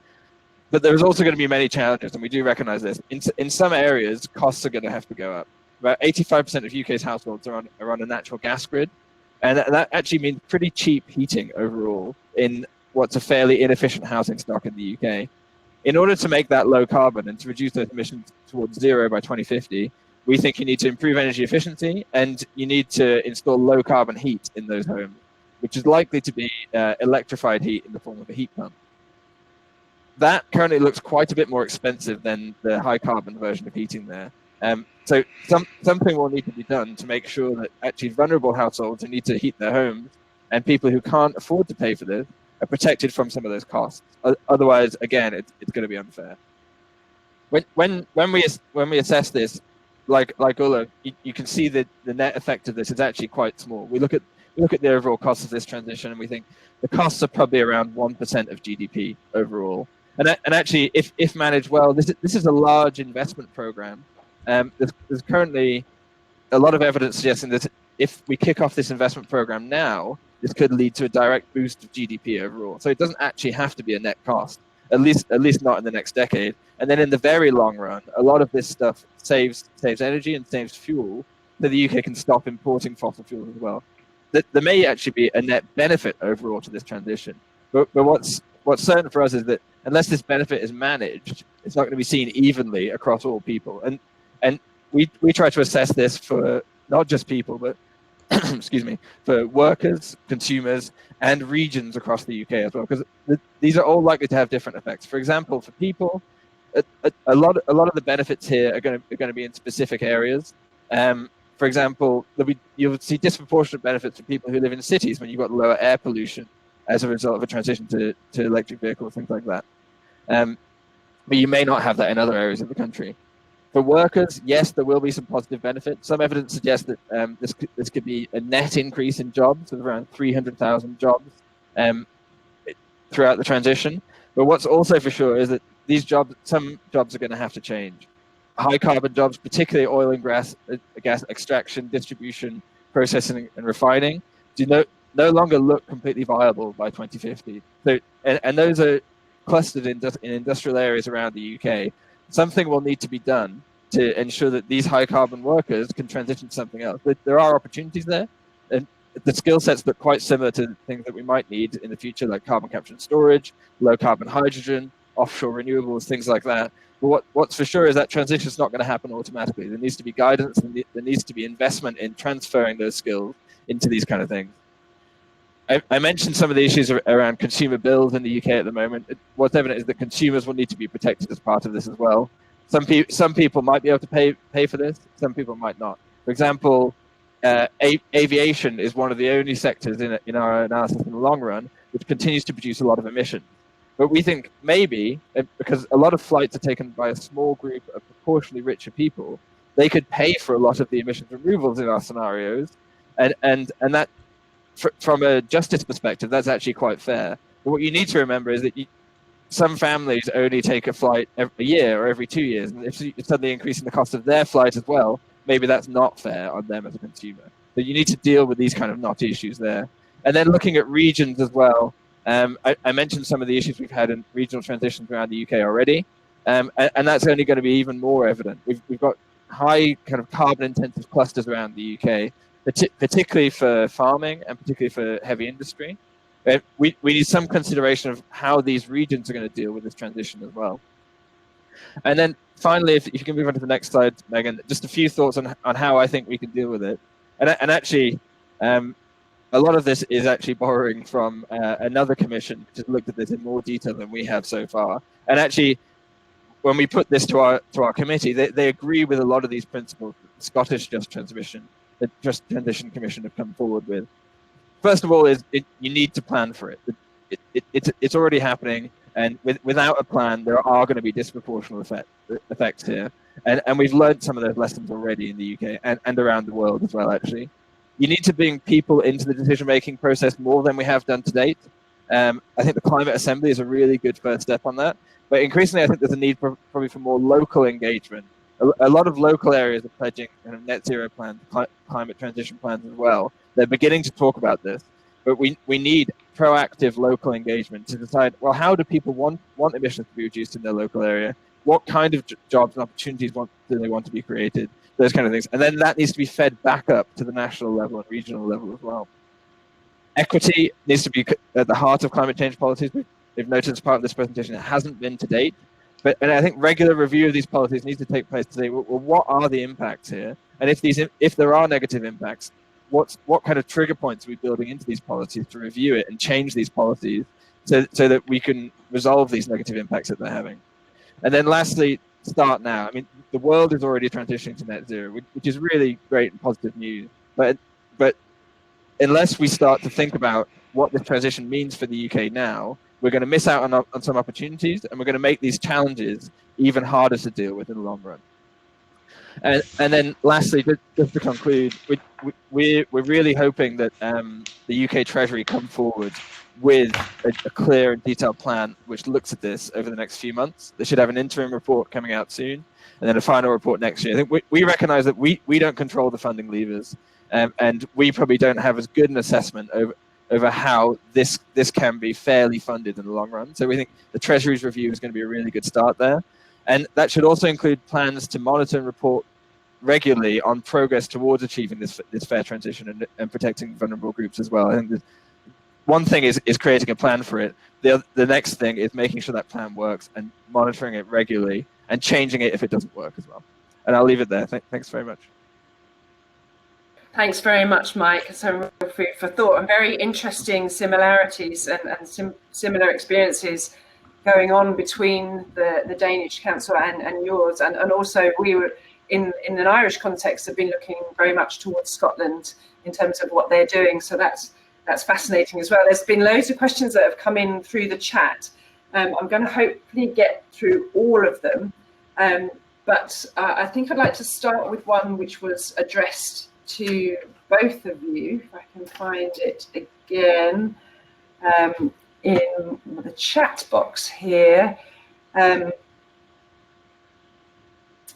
But there's also going to be many challenges, and we do recognize this. In some areas, costs are going to have to go up. About 85% of UK's households are on a natural gas grid, and that actually means pretty cheap heating overall in what's a fairly inefficient housing stock in the UK. In order to make that low carbon and to reduce those emissions towards zero by 2050, we think you need to improve energy efficiency, and you need to install low carbon heat in those homes, which is likely to be electrified heat in the form of a heat pump. That currently looks quite a bit more expensive than the high carbon version of heating there. So something will need to be done to make sure that actually vulnerable households who need to heat their homes and people who can't afford to pay for this are protected from some of those costs. Otherwise, again, it's going to be unfair. When we assess this, like Ulla, you can see that the net effect of this is actually quite small. We look at the overall cost of this transition, and we think the costs are probably around 1% of GDP overall. And actually, if managed well, this is a large investment program. There's currently a lot of evidence suggesting that if we kick off this investment program now, this could lead to a direct boost of GDP overall. So it doesn't actually have to be a net cost, at least not in the next decade. And then in the very long run, a lot of this stuff saves energy and saves fuel, so the UK can stop importing fossil fuels as well. There may actually be a net benefit overall to this transition. But what's certain for us is that unless this benefit is managed, it's not going to be seen evenly across all people. And we try to assess this for not just people, but excuse me, for workers, consumers, and regions across the UK as well, because these are all likely to have different effects. For example, for people, a lot of the benefits here are going to be in specific areas. For example, you'll see disproportionate benefits for people who live in cities when you've got lower air pollution as a result of a transition to electric vehicles, things like that. But you may not have that in other areas of the country. For workers, yes, there will be some positive benefits. Some evidence suggests that this could be a net increase in jobs of around 300,000 jobs throughout the transition. But what's also for sure is that some jobs are going to have to change. High carbon jobs, particularly oil and gas extraction, distribution, processing, and refining, do no longer look completely viable by 2050. So, and those are clustered in industrial areas around the UK. Something will need to be done to ensure that these high carbon workers can transition to something else. But there are opportunities there, and the skill sets look quite similar to things that we might need in the future, like carbon capture and storage, low carbon hydrogen, offshore renewables, things like that. But what's for sure is that transition is not going to happen automatically. There needs to be guidance, and there needs to be investment in transferring those skills into these kind of things. I mentioned some of the issues around consumer bills in the UK at the moment. What's evident is that consumers will need to be protected as part of this as well. Some people might be able to pay for this. Some people might not. For example, aviation is one of the only sectors in our analysis in the long run which continues to produce a lot of emissions. But we think maybe, because a lot of flights are taken by a small group of proportionally richer people, they could pay for a lot of the emissions removals in our scenarios, and that, from a justice perspective, that's actually quite fair. But what you need to remember is that some families only take a flight a year or every 2 years, and if you're suddenly increasing the cost of their flight as well, maybe that's not fair on them as a consumer. So you need to deal with these kind of knotty issues there. And then looking at regions as well, I mentioned some of the issues we've had in regional transitions around the UK already, and that's only going to be even more evident. We've got high kind of carbon-intensive clusters around the UK, particularly for farming and particularly for heavy industry. We need some consideration of how these regions are going to deal with this transition as well. And then finally, if you can move on to the next slide, Megan, just a few thoughts on how I think we can deal with it. And actually, a lot of this is actually borrowing from another commission which has looked at this in more detail than we have so far. And actually, when we put this to our committee, they agree with a lot of these principles that the Scottish Just Transition Commission have come forward with. First of all, you need to plan for it. It's already happening, and without a plan, there are going to be disproportionate effects here. And we've learned some of those lessons already in the UK and around the world as well, actually. You need to bring people into the decision-making process more than we have done to date. I think the Climate Assembly is a really good first step on that. But increasingly, I think there's a need probably for more local engagement. A lot of local areas are pledging kind of net zero plans, climate transition plans as well. They're beginning to talk about this, but we need proactive local engagement to decide, well, how do people want emissions to be reduced in their local area? What kind of jobs and opportunities do they want to be created? Those kind of things. And then that needs to be fed back up to the national level and regional level as well. Equity needs to be at the heart of climate change policies. We've noted as part of this presentation, it hasn't been to date. And I think regular review of these policies needs to take place to say, well, what are the impacts here? And if there are negative impacts, what kind of trigger points are we building into these policies to review it and change these policies so that we can resolve these negative impacts that they're having? And then lastly, start now. I mean, the world is already transitioning to net zero, which is really great and positive news. But unless we start to think about what this transition means for the UK now, we're going to miss out on some opportunities, and we're going to make these challenges even harder to deal with in the long run. And then lastly, just to conclude, we're really hoping that the UK Treasury come forward with a clear and detailed plan which looks at this over the next few months. They should have an interim report coming out soon, and then a final report next year. I think we recognise that we don't control the funding levers, and we probably don't have as good an assessment over how this can be fairly funded in the long run. So we think the Treasury's review is going to be a really good start there. And that should also include plans to monitor and report regularly on progress towards achieving this fair transition and protecting vulnerable groups as well. I think one thing is creating a plan for it. The next thing is making sure that plan works and monitoring it regularly and changing it if it doesn't work as well. And I'll leave it there. Thanks very much. Thanks very much, Mike. Some real food for thought and very interesting similarities and similar experiences going on between the Danish Council and yours. And also we were in an Irish context have been looking very much towards Scotland in terms of what they're doing. So that's fascinating as well. There's been loads of questions that have come in through the chat. I'm going to hopefully get through all of them. But I think I'd like to start with one which was addressed to both of you, if I can find it again, in the chat box here. And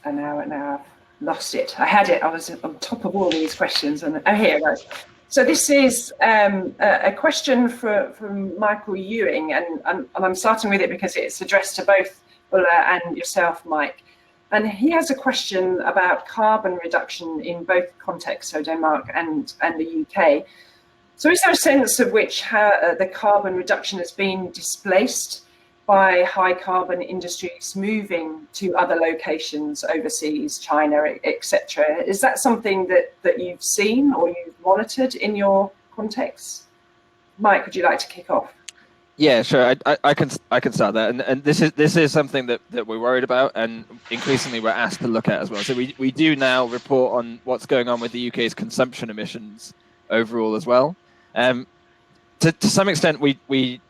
now I've lost it. I had it. I was on top of all these questions, and here it goes. So this is a question from Michael Ewing, and I'm starting with it because it's addressed to both Ulla and yourself, Mike. And he has a question about carbon reduction in both contexts, so Denmark and the UK. So is there a sense of which the carbon reduction has been displaced by high carbon industries moving to other locations overseas, China, etc.? Is that something that you've seen or you've monitored in your context? Mike, would you like to kick off? Yeah, sure. I can start that, and this is something that we're worried about, and increasingly we're asked to look at as well. So we do now report on what's going on with the UK's consumption emissions overall as well. To some extent, we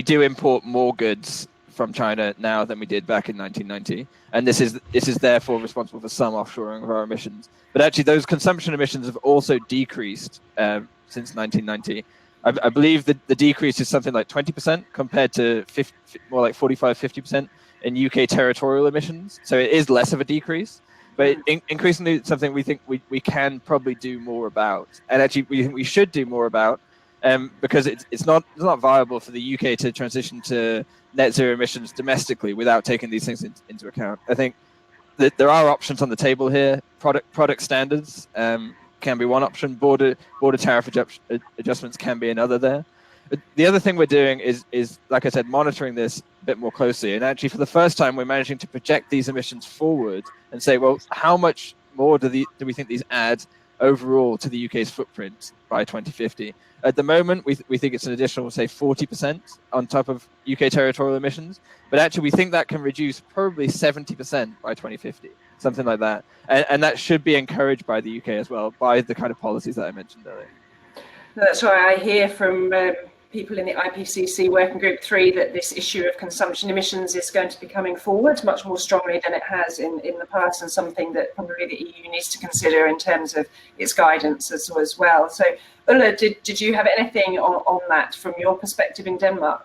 do import more goods from China now than we did back in 1990, and this is therefore responsible for some offshoring of our emissions. But actually, those consumption emissions have also decreased since 1990. I believe that the decrease is something like 20% compared to more like 45-50% in UK territorial emissions. So it is less of a decrease, but increasingly it's something we think we can probably do more about. And actually we think we should do more about because it's not viable for the UK to transition to net zero emissions domestically without taking these things into account. I think that there are options on the table here. Product standards can be one option. Border tariff adjustments can be another there. The other thing we're doing is, like I said, monitoring this a bit more closely. And actually, for the first time, we're managing to project these emissions forward and say, well, how much more do we think these add overall to the UK's footprint by 2050? At the moment, we think it's an additional, say, 40% on top of UK territorial emissions. But actually, we think that can reduce probably 70% by 2050, something like that. And that should be encouraged by the UK as well, by the kind of policies that I mentioned earlier. That's right. I hear from people in the IPCC Working Group 3 that this issue of consumption emissions is going to be coming forward much more strongly than it has in the past, and something that probably the EU needs to consider in terms of its guidance as well. So, Ulla, did you have anything on that from your perspective in Denmark?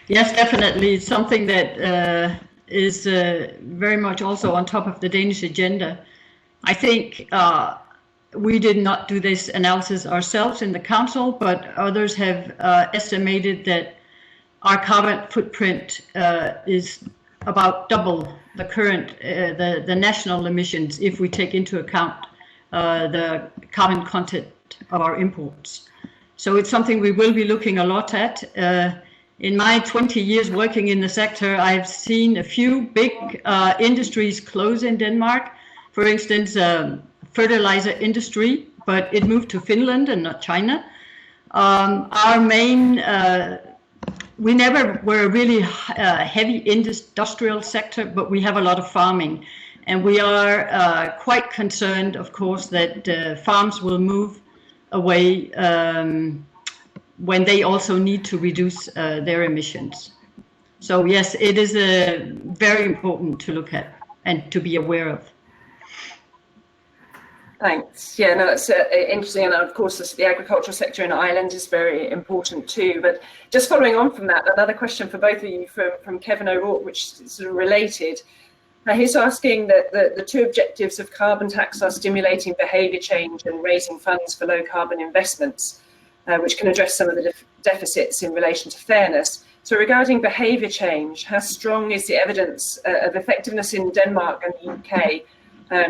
Yes, definitely. It's something that is very much also on top of the Danish agenda. I think we did not do this analysis ourselves in the council, but others have estimated that our carbon footprint is about double the current, the national emissions if we take into account the carbon content of our imports. So it's something we will be looking a lot at. In my 20 years working in the sector, I've seen a few big industries close in Denmark. For instance, fertilizer industry, but it moved to Finland and not China. Our main, we never were a really heavy industrial sector, but we have a lot of farming. And we are quite concerned, of course, that farms will move away when they also need to reduce their emissions. So yes, it is very important to look at and to be aware of. Thanks. Yeah, no, that's interesting. And of course, the agricultural sector in Ireland is very important too. But just following on from that, another question for both of you from Kevin O'Rourke, which is sort of related. He's asking that the two objectives of carbon tax are stimulating behaviour change and raising funds for low carbon investments, which can address some of the deficits in relation to fairness. So regarding behaviour change, how strong is the evidence of effectiveness in Denmark and the UK? I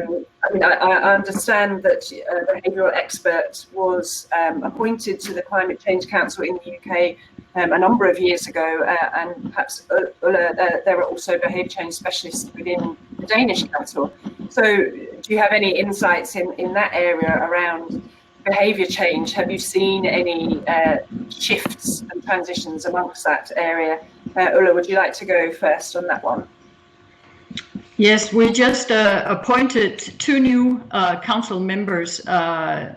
mean, I understand that a behavioural expert was appointed to the Climate Change Council in the UK a number of years ago, and perhaps there are also behaviour change specialists within the Danish Council. So do you have any insights in that area around behaviour change? Have you seen any shifts and transitions amongst that area? Ulla, would you like to go first on that one? Yes, we just appointed two new council members to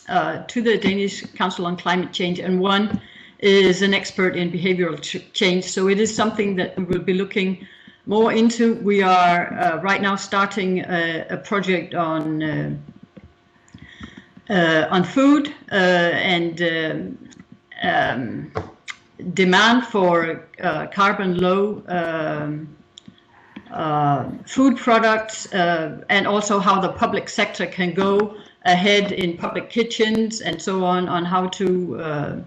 the Danish Council on Climate Change, and one is an expert in behavioral change. So it is something that we will be looking more into. We are right now starting a project on food and demand for carbon low food products, and also how the public sector can go ahead in public kitchens and so on how to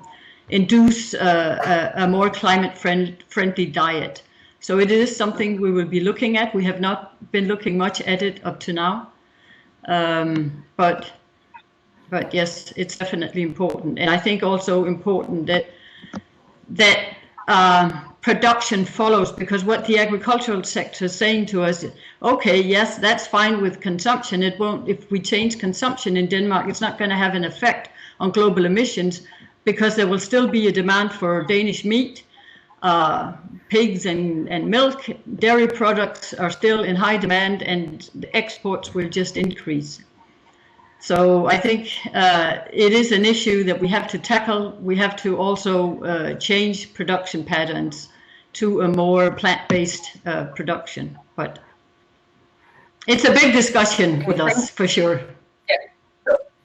induce a more climate-friendly diet. So it is something we will be looking at. We have not been looking much at it up to now, but yes, it's definitely important. And I think also important that production follows, because what the agricultural sector is saying to us, okay, yes, that's fine with consumption. It won't, if we change consumption in Denmark, it's not going to have an effect on global emissions, because there will still be a demand for Danish meat, pigs and milk. Dairy products are still in high demand, and the exports will just increase. So I think it is an issue that we have to tackle. We have to also change production patterns to a more plant-based production. But it's a big discussion with us, for sure. Yeah,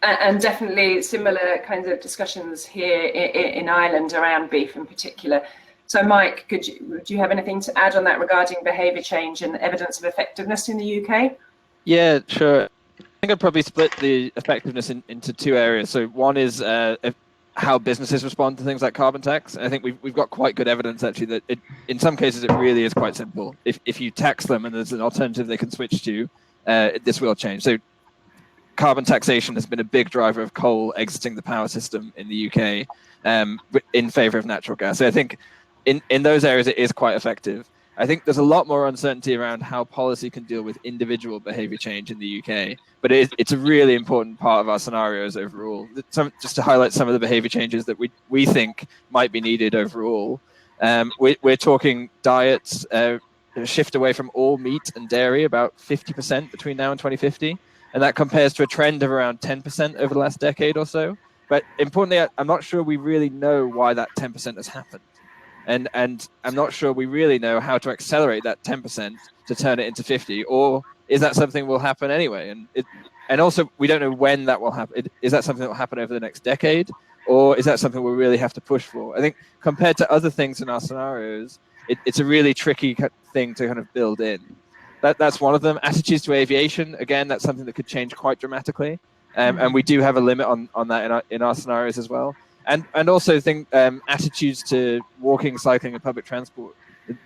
and definitely similar kinds of discussions here in Ireland around beef in particular. So Mike, do you have anything to add on that regarding behaviour change and evidence of effectiveness in the UK? Yeah, sure. I think I'd probably split the effectiveness into two areas. So one is how businesses respond to things like carbon tax. I think we've got quite good evidence actually that in some cases it really is quite simple. If you tax them and there's an alternative they can switch to, this will change. So carbon taxation has been a big driver of coal exiting the power system in the UK in favor of natural gas. So I think in those areas it is quite effective. I think there's a lot more uncertainty around how policy can deal with individual behavior change in the UK, but it's a really important part of our scenarios overall. Just to highlight some of the behavior changes that we think might be needed overall. We're talking diets, shift away from all meat and dairy, about 50% between now and 2050. And that compares to a trend of around 10% over the last decade or so. But importantly, I'm not sure we really know why that 10% has happened. And I'm not sure we really know how to accelerate that 10% to turn it into 50, or is that something will happen anyway? And also, we don't know when that will happen. Is that something that will happen over the next decade, or is that something we really have to push for? I think compared to other things in our scenarios, it's a really tricky thing to kind of build in. That's one of them. Attitudes to aviation, again, that's something that could change quite dramatically. And we do have a limit on that in our scenarios as well. And also think attitudes to walking, cycling, and public transport.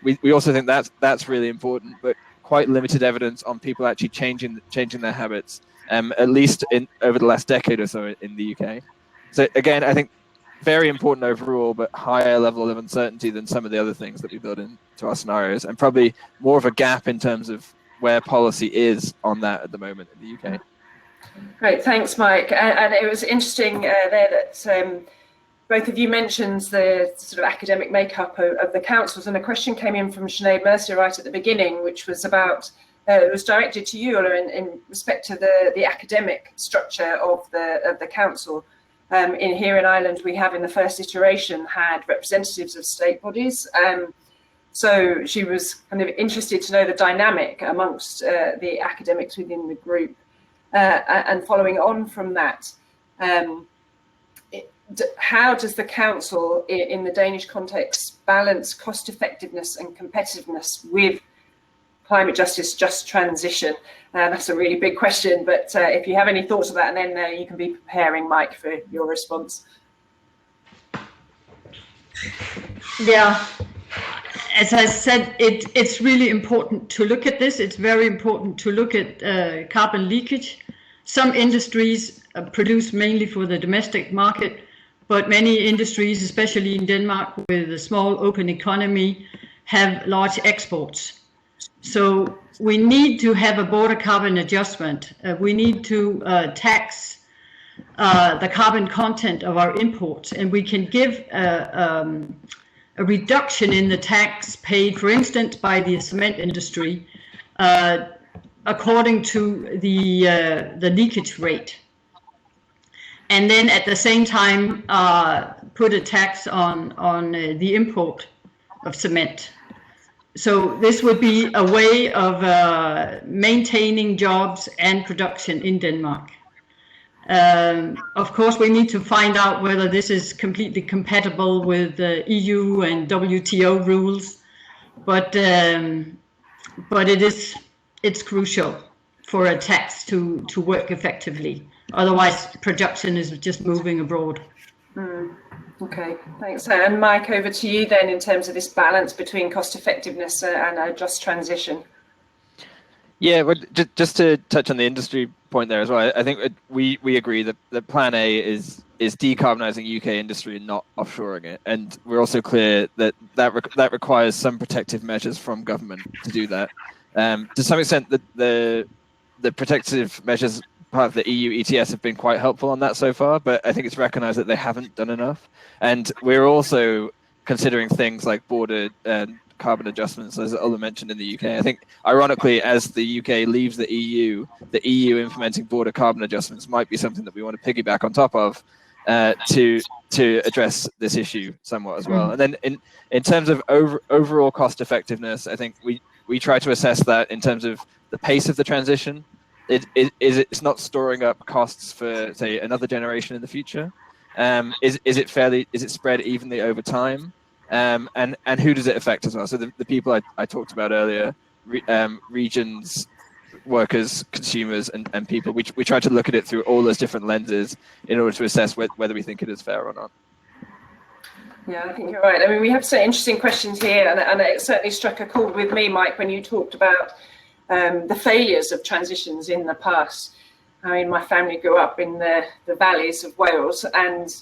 We also think that's really important, but quite limited evidence on people actually changing their habits, at least over the last decade or so in the UK. So again, I think very important overall, but higher level of uncertainty than some of the other things that we build into our scenarios, and probably more of a gap in terms of where policy is on that at the moment in the UK. Great, thanks, Mike. And it was interesting there that both of you mentioned the sort of academic makeup of the councils, and a question came in from Sinead Mercier right at the beginning, which was about, it was directed to you, Ola, in respect to the academic structure of the council. Here in Ireland, we have in the first iteration had representatives of state bodies. So she was kind of interested to know the dynamic amongst the academics within the group. And following on from that, how does the council in the Danish context balance cost effectiveness and competitiveness with climate justice, just transition? That's a really big question, but if you have any thoughts on that, and then you can be preparing, Mike, for your response. Yeah, as I said, it's really important to look at this. It's very important to look at carbon leakage. Some industries produce mainly for the domestic market, but many industries, especially in Denmark with a small open economy, have large exports. So we need to have a border carbon adjustment. We need to tax the carbon content of our imports, and we can give a reduction in the tax paid, for instance, by the cement industry, according to the leakage rate. And then at the same time, put a tax on the import of cement. So this would be a way of maintaining jobs and production in Denmark. Of course, we need to find out whether this is completely compatible with EU and WTO rules, but it's crucial for a tax to work effectively. Otherwise, production is just moving abroad. Okay, thanks. And Mike, over to you then in terms of this balance between cost effectiveness and a just transition. Yeah, well, just to touch on the industry point there as well, I think we agree that Plan A is decarbonising UK industry and not offshoring it, and we're also clear that requires some protective measures from government to do that. To some extent, the protective measures part of the EU ETS have been quite helpful on that so far, but I think it's recognised that they haven't done enough. And we're also considering things like border carbon adjustments, as Ola mentioned in the UK. I think, ironically, as the UK leaves the EU implementing border carbon adjustments might be something that we want to piggyback on top of to address this issue somewhat as well. And then in terms of overall cost effectiveness, I think we try to assess that in terms of the pace of the transition. It's not storing up costs for, say, another generation in the future. Is it spread evenly over time? And who does it affect as well? So the people I talked about earlier, regions workers, consumers, and people. We try to look at it through all those different lenses in order to assess whether we think it is fair or not. Yeah, I think you're right. I mean, we have some interesting questions here, and it certainly struck a chord with me, Mike, when you talked about the failures of transitions in the past. I mean, my family grew up in the valleys of Wales, and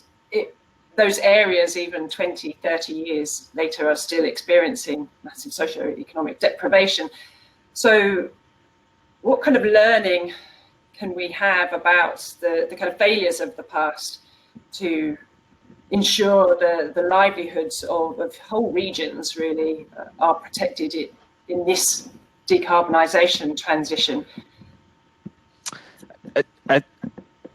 those areas, even 20, 30 years later, are still experiencing massive socio-economic deprivation. So what kind of learning can we have about the kind of failures of the past to ensure the livelihoods of whole regions really are protected in this decarbonisation transition? I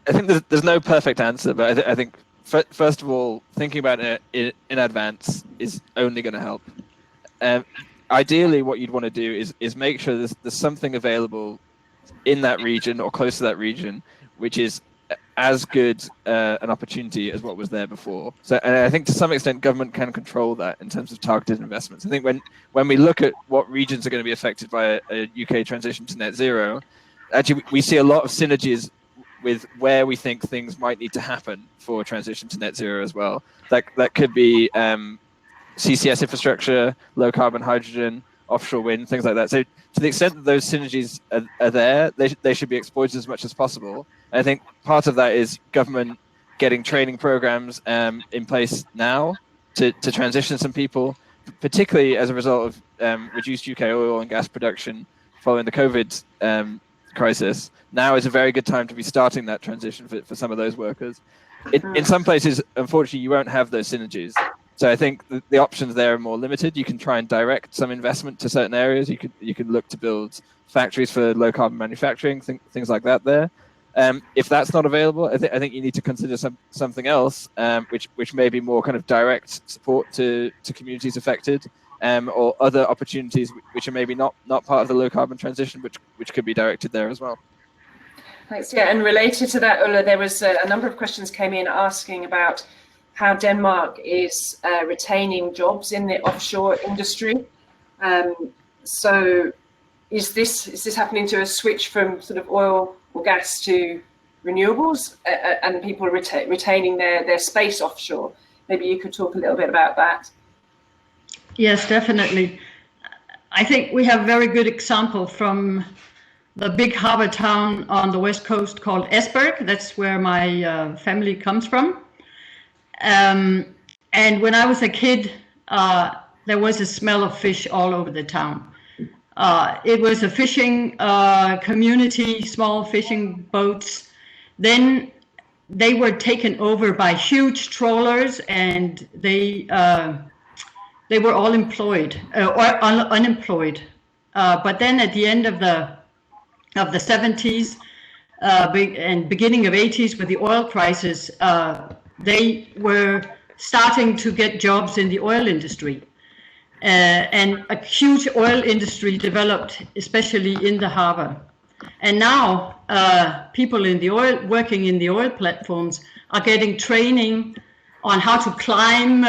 think there's no perfect answer, but I think first of all, thinking about it in advance is only going to help. Ideally, what you'd want to do is make sure there's something available in that region or close to that region, which is as good an opportunity as what was there before. So, and I think to some extent, government can control that in terms of targeted investments. I think when we look at what regions are going to be affected by a UK transition to net zero, actually we see a lot of synergies with where we think things might need to happen for a transition to net zero as well. That could be CCS infrastructure, low carbon hydrogen, offshore wind, things like that. So to the extent that those synergies are there, they should be exploited as much as possible. And I think part of that is government getting training programs in place now to transition some people, particularly as a result of reduced UK oil and gas production following the COVID crisis. Now is a very good time to be starting that transition for some of those workers. In some places, unfortunately, you won't have those synergies. So I think the options there are more limited. You can try and direct some investment to certain areas. You could look to build factories for low carbon manufacturing, things like that there. If that's not available, I think you need to consider something else, which may be more kind of direct support to communities affected, or other opportunities which are maybe not part of the low carbon transition, which could be directed there as well. Thanks. Yeah, and related to that, Ulla, there was a number of questions came in asking about how Denmark is retaining jobs in the offshore industry. So is this happening to a switch from sort of oil or gas to renewables, and people retaining their space offshore? Maybe you could talk a little bit about that. Yes, definitely. I think we have a very good example from the big harbour town on the west coast called Esbjerg. That's where my family comes from. And when I was a kid, there was a smell of fish all over the town. It was a fishing community, small fishing boats. Then they were taken over by huge trawlers, and they were all employed or unemployed. But then at the end of the 70s and beginning of 80s, with the oil crisis, they were starting to get jobs in the oil industry. And a huge oil industry developed, especially in the harbor. And now people in the oil, working in the oil platforms, are getting training on how to climb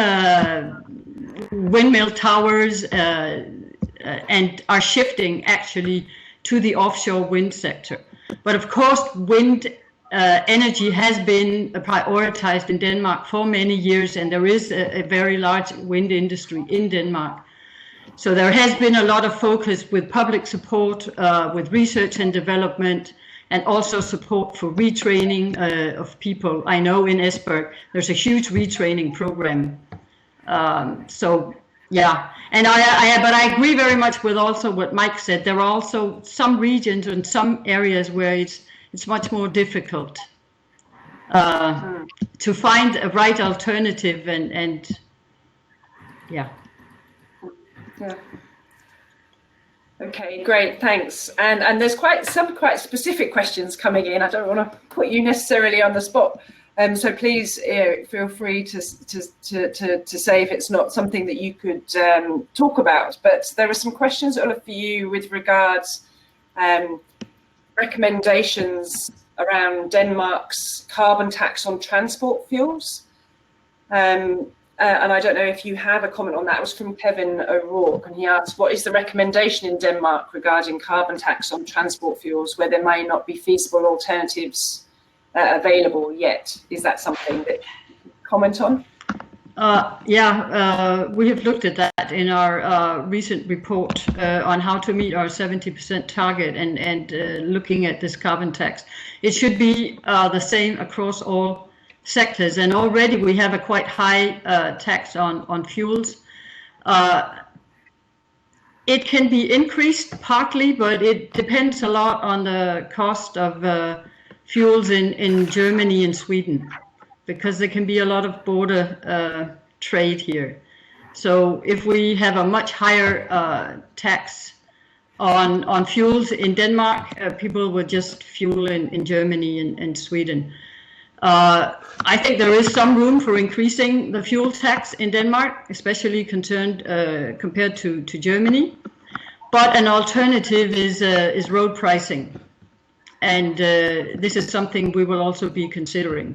windmill towers and are shifting actually to the offshore wind sector. But of course, wind energy has been prioritized in Denmark for many years, and there is a very large wind industry in Denmark. So there has been a lot of focus with public support, with research and development, and also support for retraining of people. I know in Esbjerg there's a huge retraining program. So yeah, and but I agree very much with also what Mike said. There are also some regions and some areas where it's much more difficult to find a right alternative, and yeah. Yeah. Okay, great, thanks. And there's some quite specific questions coming in. I don't want to put you necessarily on the spot, so please feel free to say if it's not something that you could talk about. But there are some questions, Ulla, for you with regards recommendations around Denmark's carbon tax on transport fuels. and I don't know if you have a comment on that. It was from Kevin O'Rourke, and he asked, what is the recommendation in Denmark regarding carbon tax on transport fuels where there may not be feasible alternatives available yet? Is that something that you can comment on? We have looked at that in our recent report on how to meet our 70% target and looking at this carbon tax. It should be the same across all sectors, and already we have a quite high tax on fuels. It can be increased partly, but it depends a lot on the cost of fuels in Germany and Sweden, because there can be a lot of border trade here. So if we have a much higher tax on fuels in Denmark, people would just fuel in Germany and Sweden. I think there is some room for increasing the fuel tax in Denmark, especially compared to Germany. But an alternative is road pricing, and this is something we will also be considering.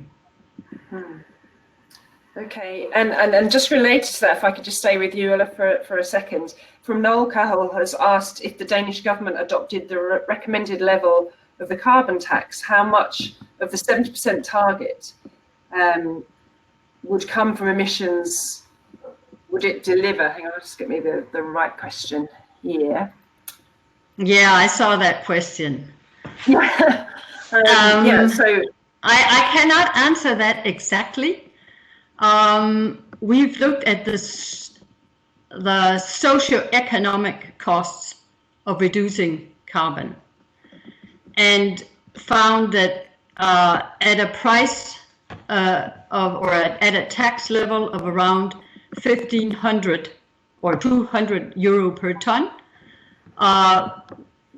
Okay, and just related to that, if I could just stay with you, Ulla, for a second. From Noel Cahill has asked if the Danish government adopted the recommended level of the carbon tax, how much of the 70% target would come from emissions? Would it deliver? Hang on, I'll just get me the right question here. Yeah, I saw that question. So I cannot answer that exactly. We've looked at the socio-economic costs of reducing carbon and found that at a price at a tax level of around 1,500 or 200 euro per ton,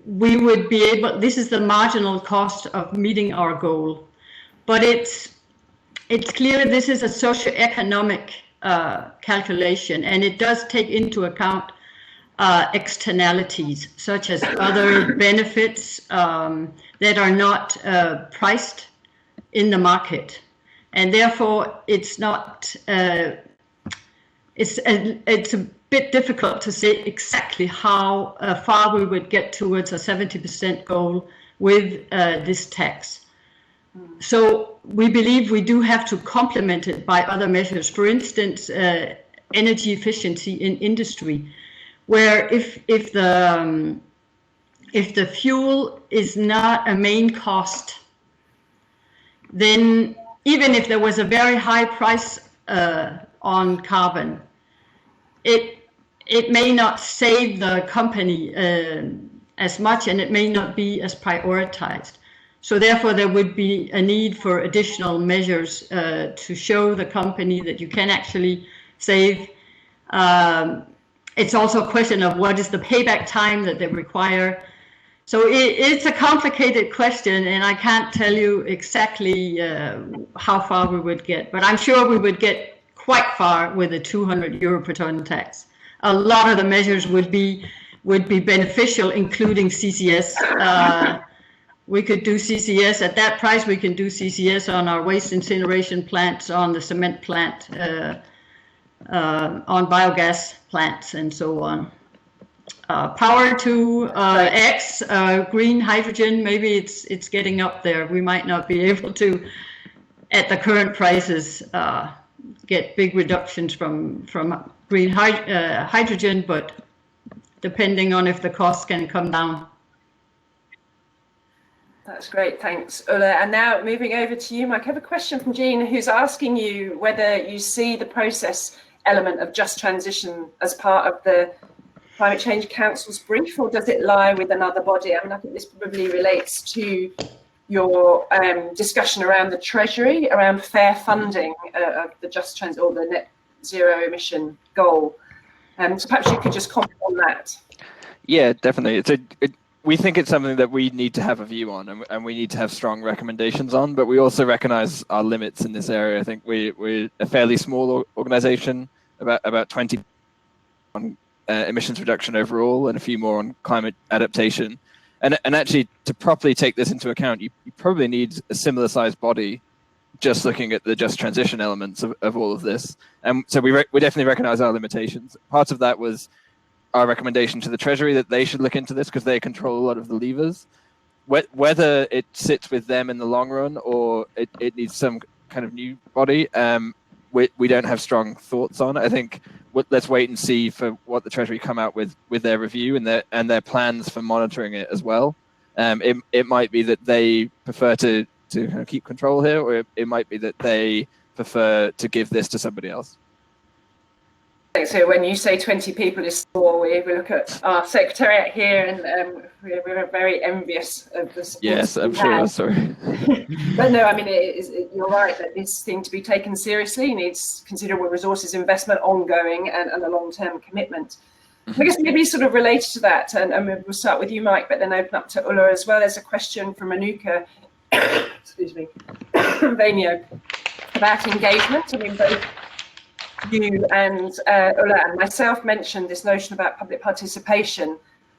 we would be able, this is the marginal cost of meeting our goal. But it's clear this is a socio-economic calculation, and it does take into account externalities such as other benefits that are not priced in the market, and therefore it's not. It's a bit difficult to say exactly how far we would get towards a 70% goal with this tax. So we believe we do have to complement it by other measures. For instance, energy efficiency in industry, where if the fuel is not a main cost, then even if there was a very high price on carbon, it may not save the company as much, and it may not be as prioritized. So therefore, there would be a need for additional measures to show the company that you can actually save. It's also a question of what is the payback time that they require. So it's a complicated question, and I can't tell you exactly how far we would get, but I'm sure we would get quite far with a 200 euro per ton tax. A lot of the measures would be beneficial, including CCS. We could do CCS at that price. We can do CCS on our waste incineration plants, on the cement plant, on biogas plants, and so on. Power to X, green hydrogen. Maybe it's getting up there. We might not be able to, at the current prices, get big reductions from green hydrogen, but depending on if the costs can come down. That's great, thanks, Ulla. And now moving over to you, Mike, I have a question from Jean, who's asking you whether you see the process element of just transition as part of the Climate Change Council's brief, or does it lie with another body? I mean, I think this probably relates to your discussion around the Treasury, around fair funding of the just transition or the net zero emission goal. So perhaps you could just comment on that. Yeah, definitely. We think it's something that we need to have a view on, and we need to have strong recommendations on, but we also recognize our limits in this area. I think we're a fairly small organization, about 20 on emissions reduction overall and a few more on climate adaptation. And actually, to properly take this into account, you probably need a similar sized body just looking at the just transition elements of all of this. And so we definitely recognize our limitations. Part of that was our recommendation to the Treasury that they should look into this because they control a lot of the levers. Whether it sits with them in the long run or it needs some kind of new body, we don't have strong thoughts on. I think let's wait and see for what the Treasury come out with their review and their plans for monitoring it as well. It might be that they prefer to kind of keep control here, or it might be that they prefer to give this to somebody else. So when you say 20 people is small, we look at our secretariat here, and we're very envious of the support. Yes, I'm sure. Sorry. But no, I mean, you're right that this thing to be taken seriously needs considerable resources, investment, ongoing, and a long-term commitment. I guess maybe sort of related to that, and we'll start with you, Mike, but then open up to Ulla as well. There's a question from Anuka, excuse me, Vanio, about engagement. I mean, both you and Ulla and myself mentioned this notion about public participation,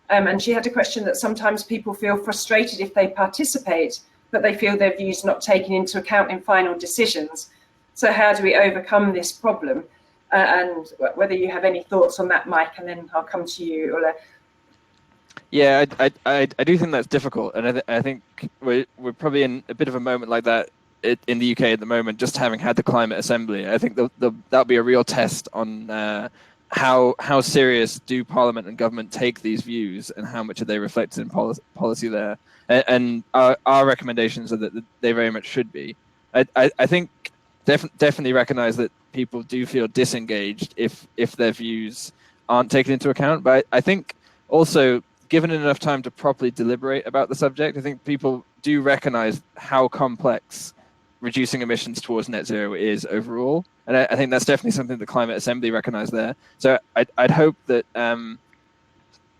and she had a question that sometimes people feel frustrated if they participate, but they feel their views not taken into account in final decisions. So how do we overcome this problem? And whether you have any thoughts on that, Mike, and then I'll come to you, Ulla. Yeah, I do think that's difficult, and I think we're probably in a bit of a moment like that in the UK at the moment, just having had the Climate Assembly. I think that'll be a real test on how serious do Parliament and government take these views, and how much are they reflected in policy there. And our recommendations are that they very much should be. I think definitely recognise that people do feel disengaged if their views aren't taken into account. But I think also, given enough time to properly deliberate about the subject, I think people do recognise how complex reducing emissions towards net zero is overall. And I think that's definitely something the Climate Assembly recognised there. So I'd hope that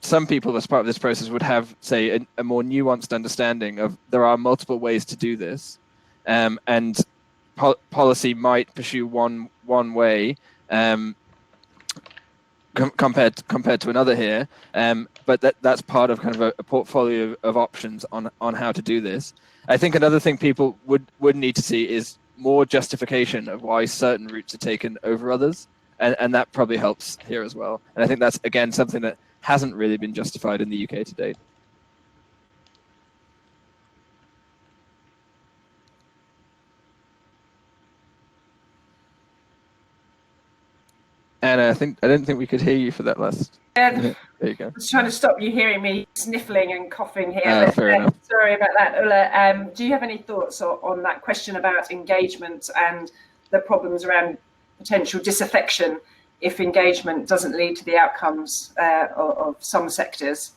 some people as part of this process would have, say, a more nuanced understanding of there are multiple ways to do this, and policy might pursue one way compared to another here, but that's part of kind of a portfolio of options on how to do this. I think another thing people would need to see is more justification of why certain routes are taken over others, and that probably helps here as well. And I think that's, again, something that hasn't really been justified in the UK to date. Anna, I didn't think we could hear you for that last. There you go. I was trying to stop you hearing me sniffling and coughing here. But, fair enough. Sorry about that, Ulla. Do you have any thoughts on that question about engagement and the problems around potential disaffection if engagement doesn't lead to the outcomes of some sectors?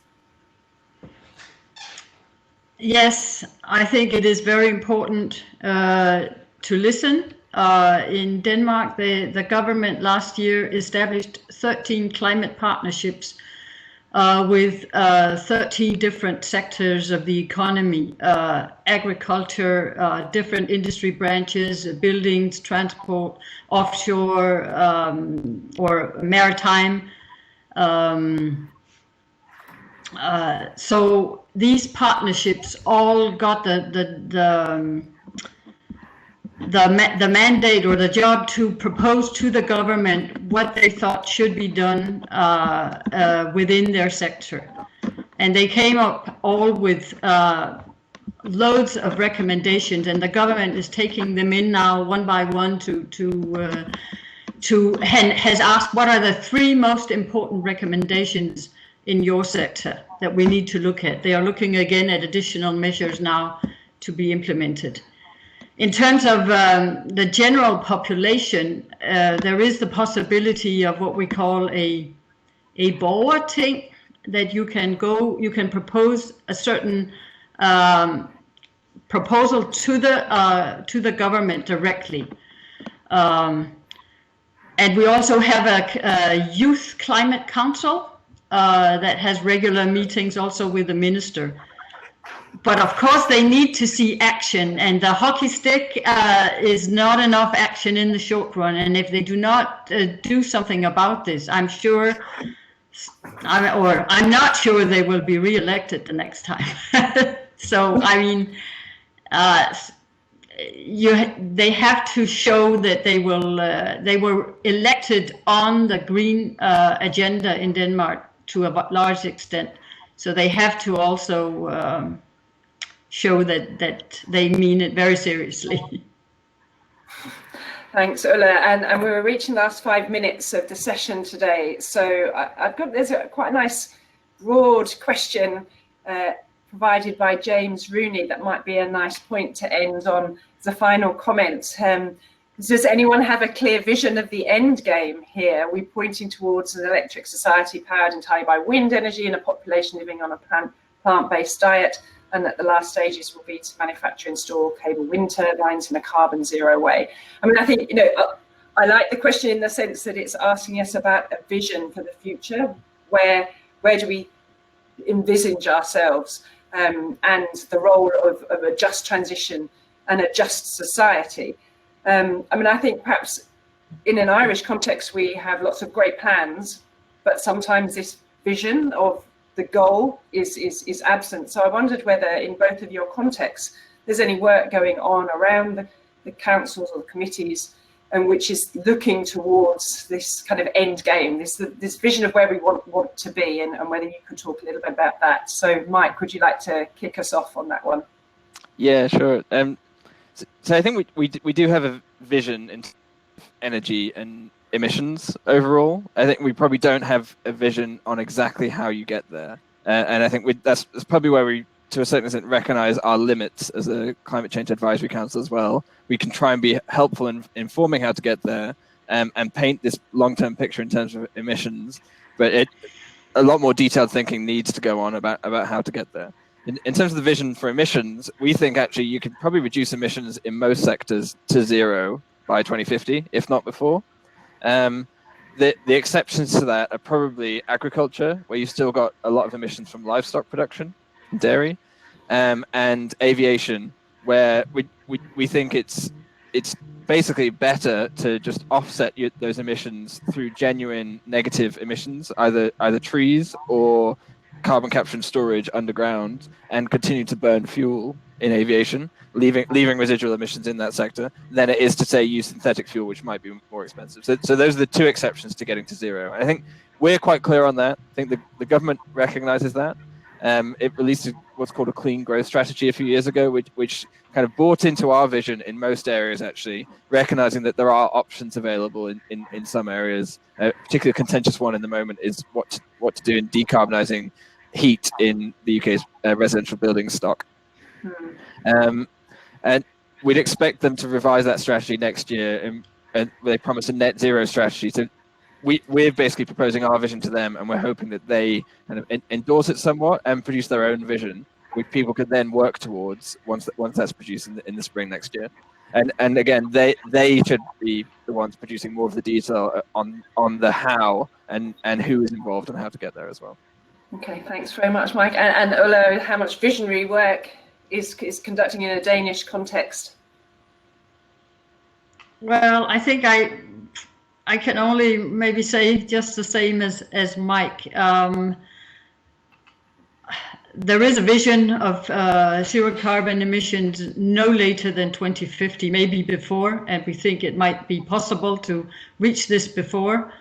Yes, I think it is very important to listen. In Denmark, the government last year established 13 climate partnerships with 13 different sectors of the economy, agriculture, different industry branches, buildings, transport, offshore or maritime. So these partnerships all got the mandate or the job to propose to the government what they thought should be done within their sector. And they came up all with loads of recommendations, and the government is taking them in now one by one has asked what are the 3 most important recommendations in your sector that we need to look at. They are looking again at additional measures now to be implemented. In terms of the general population, there is the possibility of what we call a borgerting, that you can propose a certain proposal to the government directly. And we also have a youth climate council that has regular meetings also with the minister. But of course, they need to see action, and the hockey stick is not enough action in the short run. And if they do not do something about this, I'm not sure they will be re-elected the next time. So, I mean, they have to show that they were elected on the green agenda in Denmark to a large extent. So they have to also show that they mean it very seriously. Thanks, Ulla. And we were reaching the last 5 minutes of the session today. So there's quite a nice broad question provided by James Rooney that might be a nice point to end on as a final comment. Does anyone have a clear vision of the end game here? Are we pointing towards an electric society powered entirely by wind energy and a population living on a plant-based diet, and that the last stages will be to manufacture and store cable wind turbines in a carbon zero way? I mean, I think, I like the question in the sense that it's asking us about a vision for the future. Where do we envisage ourselves, and the role of a just transition and a just society? I mean, I think perhaps in an Irish context, we have lots of great plans, but sometimes this vision of the goal is absent. So I wondered whether in both of your contexts, there's any work going on around the councils or the committees, and which is looking towards this kind of end game, this vision of where we want to be, and whether you could talk a little bit about that. So Mike, would you like to kick us off on that one? Yeah, sure. So I think we do have a vision in energy and emissions overall. I think we probably don't have a vision on exactly how you get there, and I think that's probably where we, to a certain extent, recognize our limits as a Climate Change Advisory Council as well. We can try and be helpful in informing how to get there, and paint this long-term picture in terms of emissions, but a lot more detailed thinking needs to go on about how to get there. In terms of the vision for emissions, we think actually you could probably reduce emissions in most sectors to zero by 2050, if not before. The exceptions to that are probably agriculture, where you've still got a lot of emissions from livestock production, dairy, and aviation, where we think it's basically better to just offset those emissions through genuine negative emissions, either trees or carbon capture and storage underground, and continue to burn fuel in aviation, leaving residual emissions in that sector, than it is to, say, use synthetic fuel, which might be more expensive. So those are the two exceptions to getting to zero. I think we're quite clear on that. I think the government recognizes that. It released what's called a clean growth strategy a few years ago, which kind of bought into our vision in most areas, actually, recognizing that there are options available in some areas. Particularly a contentious one in the moment is what to do in decarbonizing heat in the UK's residential building stock. And we'd expect them to revise that strategy next year, and they promise a net zero strategy. So we're basically proposing our vision to them, and we're hoping that they kind of endorse it somewhat and produce their own vision, which people could then work towards once that's produced in the spring next year. And again, they should be the ones producing more of the detail on the how and who is involved and how to get there as well. Okay, thanks very much, Mike. And Ulla, how much visionary work is conducting in a Danish context? Well, I think I can only maybe say just the same as Mike. There is a vision of zero carbon emissions no later than 2050, maybe before, and we think it might be possible to reach this before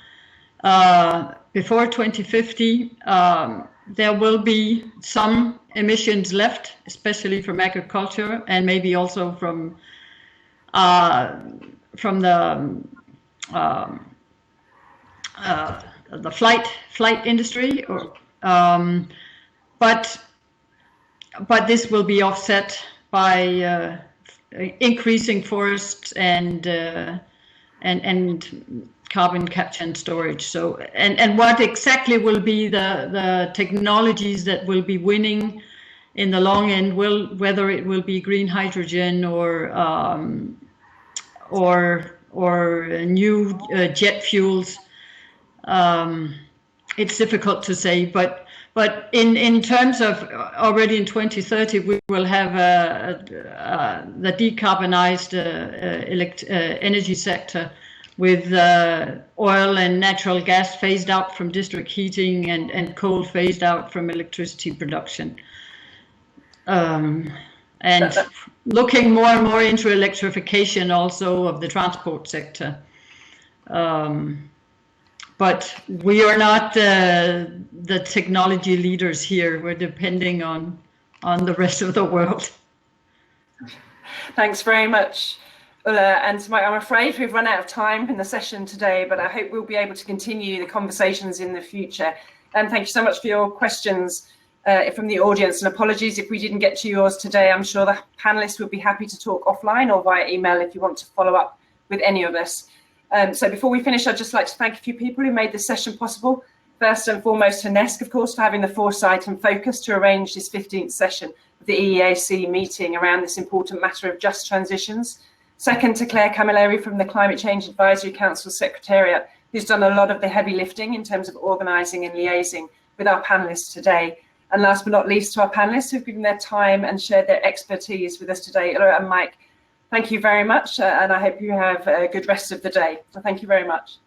2050. There will be some emissions left, especially from agriculture, and maybe also from the flight industry, but this will be offset by increasing forests and carbon capture and storage. So, and what exactly will be the technologies that will be winning in the long end, whether it will be green hydrogen or new jet fuels. It's difficult to say, but in terms of already in 2030, we will have the decarbonized energy sector, with oil and natural gas phased out from district heating and coal phased out from electricity production. And and looking more and more into electrification also of the transport sector. But we are not the technology leaders here. We're depending on the rest of the world. Thanks very much, Ulla and Mike. I'm afraid we've run out of time in the session today, but I hope we'll be able to continue the conversations in the future. And thank you so much for your questions from the audience, and apologies if we didn't get to yours today. I'm sure the panelists would be happy to talk offline or via email if you want to follow up with any of us. So before we finish, I'd just like to thank a few people who made this session possible. First and foremost, HENESC, of course, for having the foresight and focus to arrange this 15th session of the EEAC meeting around this important matter of just transitions. Second, to Claire Camilleri from the Climate Change Advisory Council Secretariat, who's done a lot of the heavy lifting in terms of organising and liaising with our panellists today. And last but not least, to our panellists who've given their time and shared their expertise with us today, Ulla and Mike. Thank you very much, and I hope you have a good rest of the day. So thank you very much.